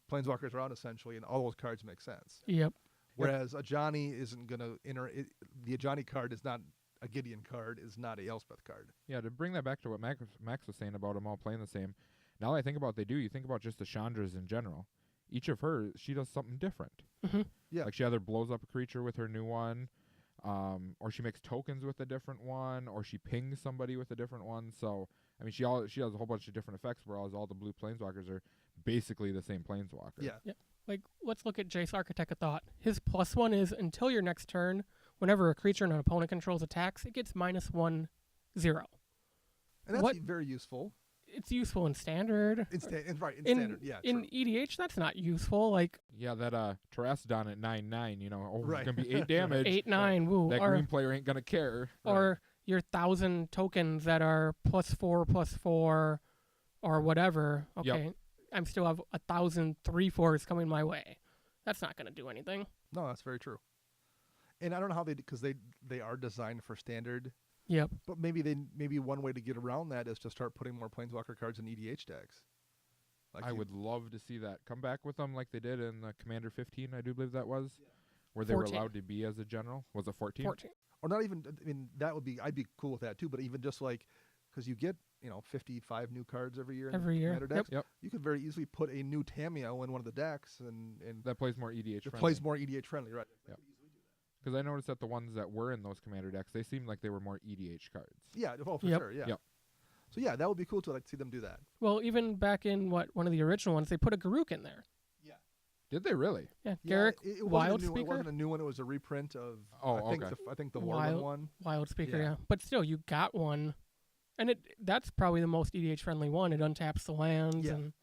planeswalkers around essentially, and all those cards make sense. Yep. Whereas Ajani isn't gonna the Ajani card is not a Gideon card, is not a Elspeth card. Yeah, to bring that back to what Max was saying about them all playing the same, now that I think about what they do, you think about just the Chandras in general. Each of her, she does something different. Hmm. Yeah. Like she either blows up a creature with her new one, or she makes tokens with a different one, or she pings somebody with a different one. So, I mean, she has a whole bunch of different effects, whereas all the blue planeswalkers are basically the same planeswalker. Yeah. Like, let's look at Jace, Architect of Thought. His +1 is until your next turn, whenever a creature an opponent controls attacks, it gets -1/0. And that's What- very useful. It's useful in Standard. In standard, yeah. In True. EDH, that's not useful. Like, Yeah, that Terrastodon at 9/9, Right. it's gonna be 8 damage. 8/9, woo. That Or, green player ain't gonna care. or your 1,000 tokens that are +4/+4 or whatever. Okay, I'm still have 1,000 3/4s coming my way. That's not going to do anything. No, that's very true. And I don't know how because they are designed for standard, Yep. but maybe one way to get around that is to start putting more planeswalker cards in EDH decks. Like I would love to see that come back with them like they did in the Commander 15, I do believe that was, where they 14. were allowed to be as a general. Was it 14? 14. or not even. I mean, I'd be cool with that too. But even just like because you get 55 new cards every year. Every in year. Commander decks. Yep. You could very easily put a new Tameo in one of the decks and That plays more EDH it friendly. plays more EDH friendly, right? Because I noticed that the ones that were in those Commander decks, they seemed like they were more EDH cards. Yeah. Oh, for Yep. sure. Yeah. Yep. So yeah, that would be cool to see them do that. Well, even back in one of the original ones, they put a Garruk in there. Did they really? Yeah, Yeah, Garruk, it wasn't Wild a new, It Speaker, wasn't a new one. It was a reprint of. Oh, I think the Warland Wild- one. Wild Speaker, Yeah. yeah. But still, you got one, and that's probably the most EDH friendly one. It untaps the lands, Yeah. and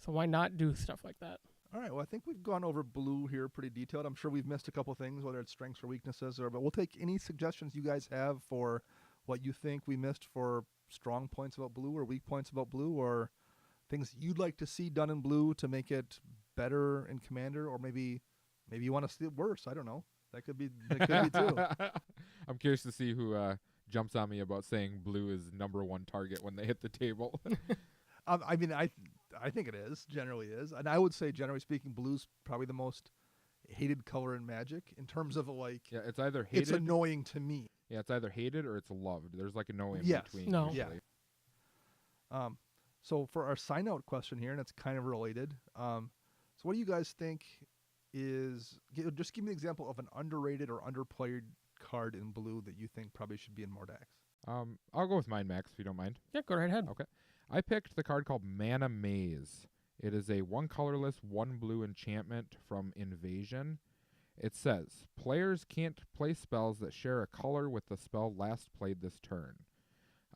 so why not do stuff like that? All right. Well, I think we've gone over blue here pretty detailed. I'm sure we've missed a couple things, whether it's strengths or weaknesses, but we'll take any suggestions you guys have for what you think we missed for strong points about blue or weak points about blue, or things you'd like to see done in blue to make it better in Commander, or maybe you want to see it worse. I don't know. That could be too. I'm curious to see who jumps on me about saying blue is #1 target when they hit the table. I mean, I think it is. Generally is, and I would say generally speaking, blue's probably the most hated color in Magic in terms of like. Yeah, it's either hated. It's annoying to me. Yeah, it's either hated or it's loved. There's like a no in Yes. between. No. Usually. So for our sign out question here, and it's kind of related. So what do you guys think is? Just give me an example of an underrated or underplayed card in blue that you think probably should be in more decks. I'll go with mine, Max, if you don't mind. Yeah, go right ahead. Okay. I picked the card called Mana Maze. It is a 1 colorless, 1 blue enchantment from Invasion. It says, players can't play spells that share a color with the spell last played this turn.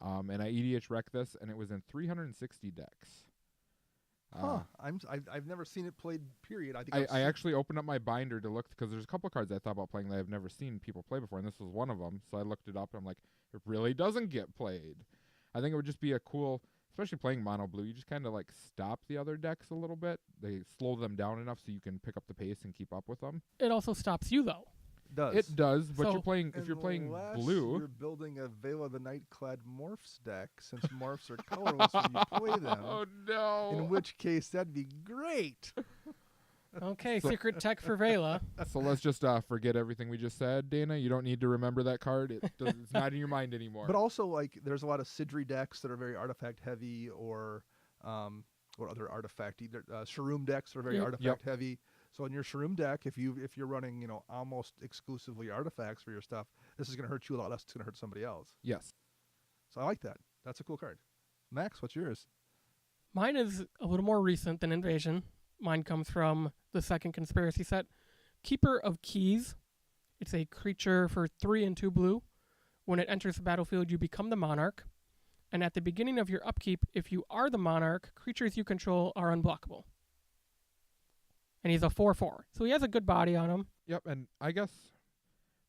And I EDH wrecked this, and it was in 360 decks. I've never seen it played. Period. I think I actually opened up my binder to look because there's a couple of cards I thought about playing that I've never seen people play before, and this was one of them. So I looked it up, and I'm like, it really doesn't get played. I think it would just be a cool, especially playing mono blue. You just kind of like stop the other decks a little bit. They slow them down enough so you can pick up the pace and keep up with them. It also stops you though. It does, but So- you're playing if you're playing Unless blue. You're building a Veil of the Nightclad Morphs deck, since Morphs are colorless when you play them. Oh no! In which case, that'd be great. Okay, secret tech for Vela. So let's just forget everything we just said, Dana. You don't need to remember that card. It's not in your mind anymore. But also, like, there's a lot of Sidri decks that are very artifact heavy, or other artifact, either Shroom decks that are very Yep. artifact heavy. So in your Shroom deck, if you're running almost exclusively artifacts for your stuff, this is going to hurt you a lot less. It's going to hurt somebody else. Yes. So I like that. That's a cool card. Max, what's yours? Mine is a little more recent than Invasion. Mine comes from the second conspiracy set. Keeper of Keys. It's a creature for 3 and 2 blue. When it enters the battlefield, you become the monarch. And at the beginning of your upkeep, if you are the monarch, creatures you control are unblockable. And he's a 4/4. So he has a good body on him. Yep. And I guess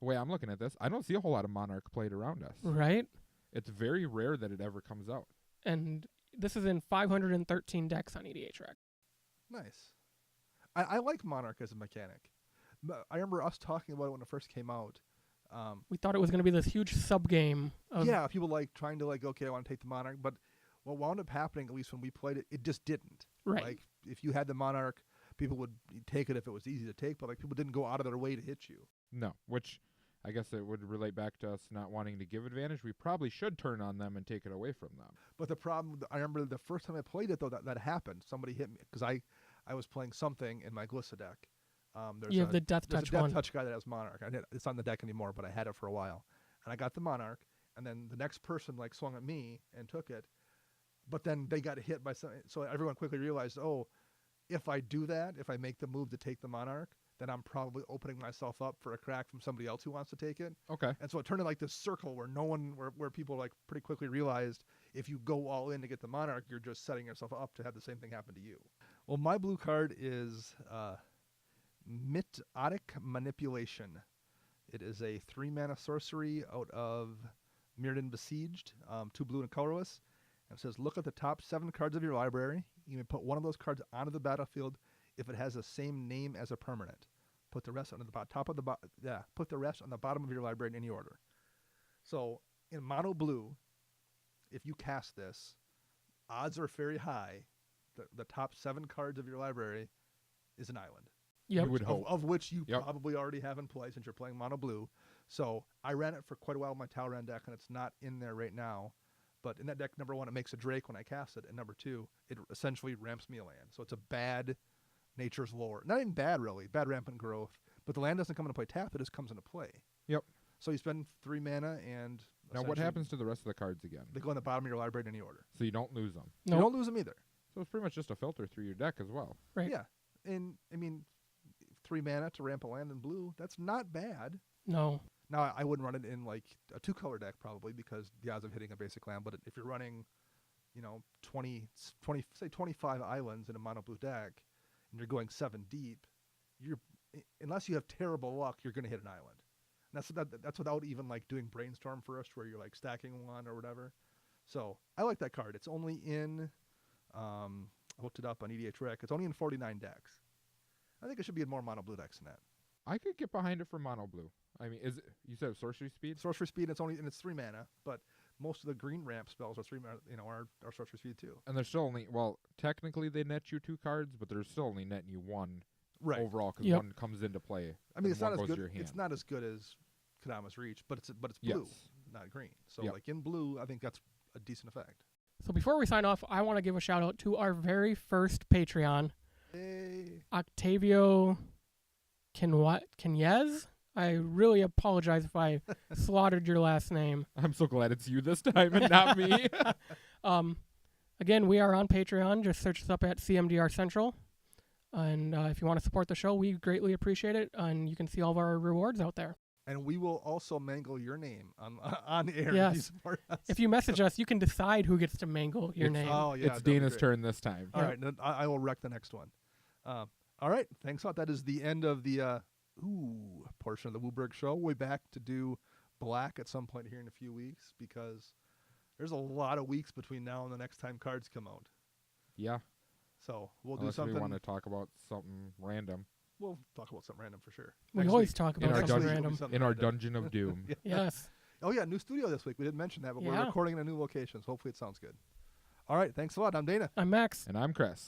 the way I'm looking at this, I don't see a whole lot of Monarch played around us. Right? It's very rare that it ever comes out. And this is in 513 decks on EDH Rec. Nice. I like Monarch as a mechanic. I remember us talking about it when it first came out. We thought it was going to be this huge sub-game. Yeah, people trying to okay, I want to take the Monarch, but what wound up happening, at least when we played it, it just didn't. Right. Like, if you had the Monarch, people would take it if it was easy to take, but people didn't go out of their way to hit you. No, which I guess it would relate back to us not wanting to give advantage. We probably should turn on them and take it away from them. But the problem, I remember the first time I played it, though, that happened. Somebody hit me, because I was playing something in my Glissa deck. You have the Death There's Touch a Death one. Touch guy that has Monarch. It's not on the deck anymore, but I had it for a while. And I got the Monarch, and then the next person swung at me and took it. But then they got hit by something. So everyone quickly realized, if I do that, if I make the move to take the Monarch, then I'm probably opening myself up for a crack from somebody else who wants to take it. Okay. And so it turned into this circle where people pretty quickly realized if you go all in to get the Monarch, you're just setting yourself up to have the same thing happen to you. Well, my blue card is Mitotic Manipulation. It is a 3-mana sorcery out of Mirrodin Besieged, 2 blue and colorless. And it says, look at the top 7 cards of your library. You may put one of those cards onto the battlefield if it has the same name as a permanent. Put the rest on put the rest on the bottom of your library in any order. So in mono blue, if you cast this, odds are very high that the top 7 cards of your library is an island. Yep. You would hope. Of which you Yep. probably already have in play since you're playing mono blue. So I ran it for quite a while in my Talran deck, and it's not in there right now. But in that deck, number 1, it makes a Drake when I cast it, and number 2, it essentially ramps me a land. So it's a bad Nature's Lore. Not even bad, really. Bad rampant growth. But the land doesn't come into play tapped, it just comes into play. Yep. So you spend 3 mana, and Now what happens to the rest of the cards again? they go in the bottom of your library in any order. So you don't lose them. No. You don't lose them either. So it's pretty much just a filter through your deck as well. Right. Yeah. And, 3 mana to ramp a land in blue, that's not bad. No. Now, I wouldn't run it in a 2-color deck probably because the odds of hitting a basic land. But if you're running, 25 islands in a mono blue deck, and you're going 7 deep, unless you have terrible luck, you're going to hit an island. And that's without even doing brainstorm first, where you're stacking one or whatever. So I like that card. It's only in, I looked it up on EDH Rec. It's only in 49 decks. I think it should be in more mono blue decks than that. I could get behind it for mono blue. I mean, you said sorcery speed? Sorcery speed, it's 3 mana, but most of the green ramp spells are are sorcery speed too. And they're still only, well, technically they net you 2 cards, but they're still only netting you 1 Right. overall because Yep. 1 comes into play. I mean, and it's not one as goes to good. your hand. It's not as good as Kadama's Reach, but it's blue, Yes. not green. So Yep. like in blue, I think that's a decent effect. So before we sign off, I want to give a shout out to our very first Patreon, Hey. Octavio Kenez. I really apologize if I slaughtered your last name. I'm so glad it's you this time and not me. Again, we are on Patreon. Just search us up at CMDR Central. And if you want to support the show, we greatly appreciate it. And you can see all of our rewards out there. And we will also mangle your name on air. Yes. If you support us. If you message us, you can decide who gets to mangle your name. Oh yeah, It's that'd be Dana's great. turn this time. All right, then I will wreck the next one. All right, thanks a lot. That is the end of the portion of the WUBRG show. We'll be back to do black at some point here in a few weeks because there's a lot of weeks between now and the next time cards come out. Yeah. So we'll Unless do something. we want to talk about something random. We'll talk about something random for sure. We Next always week. talk In about our something dungeon- random. Something In our random. Dungeon of Doom. Yes. Oh yeah, new studio this week. We didn't mention that, but we're Yeah. recording in a new location. So hopefully it sounds good. All right, thanks a lot. I'm Dana. I'm Max. And I'm Chris.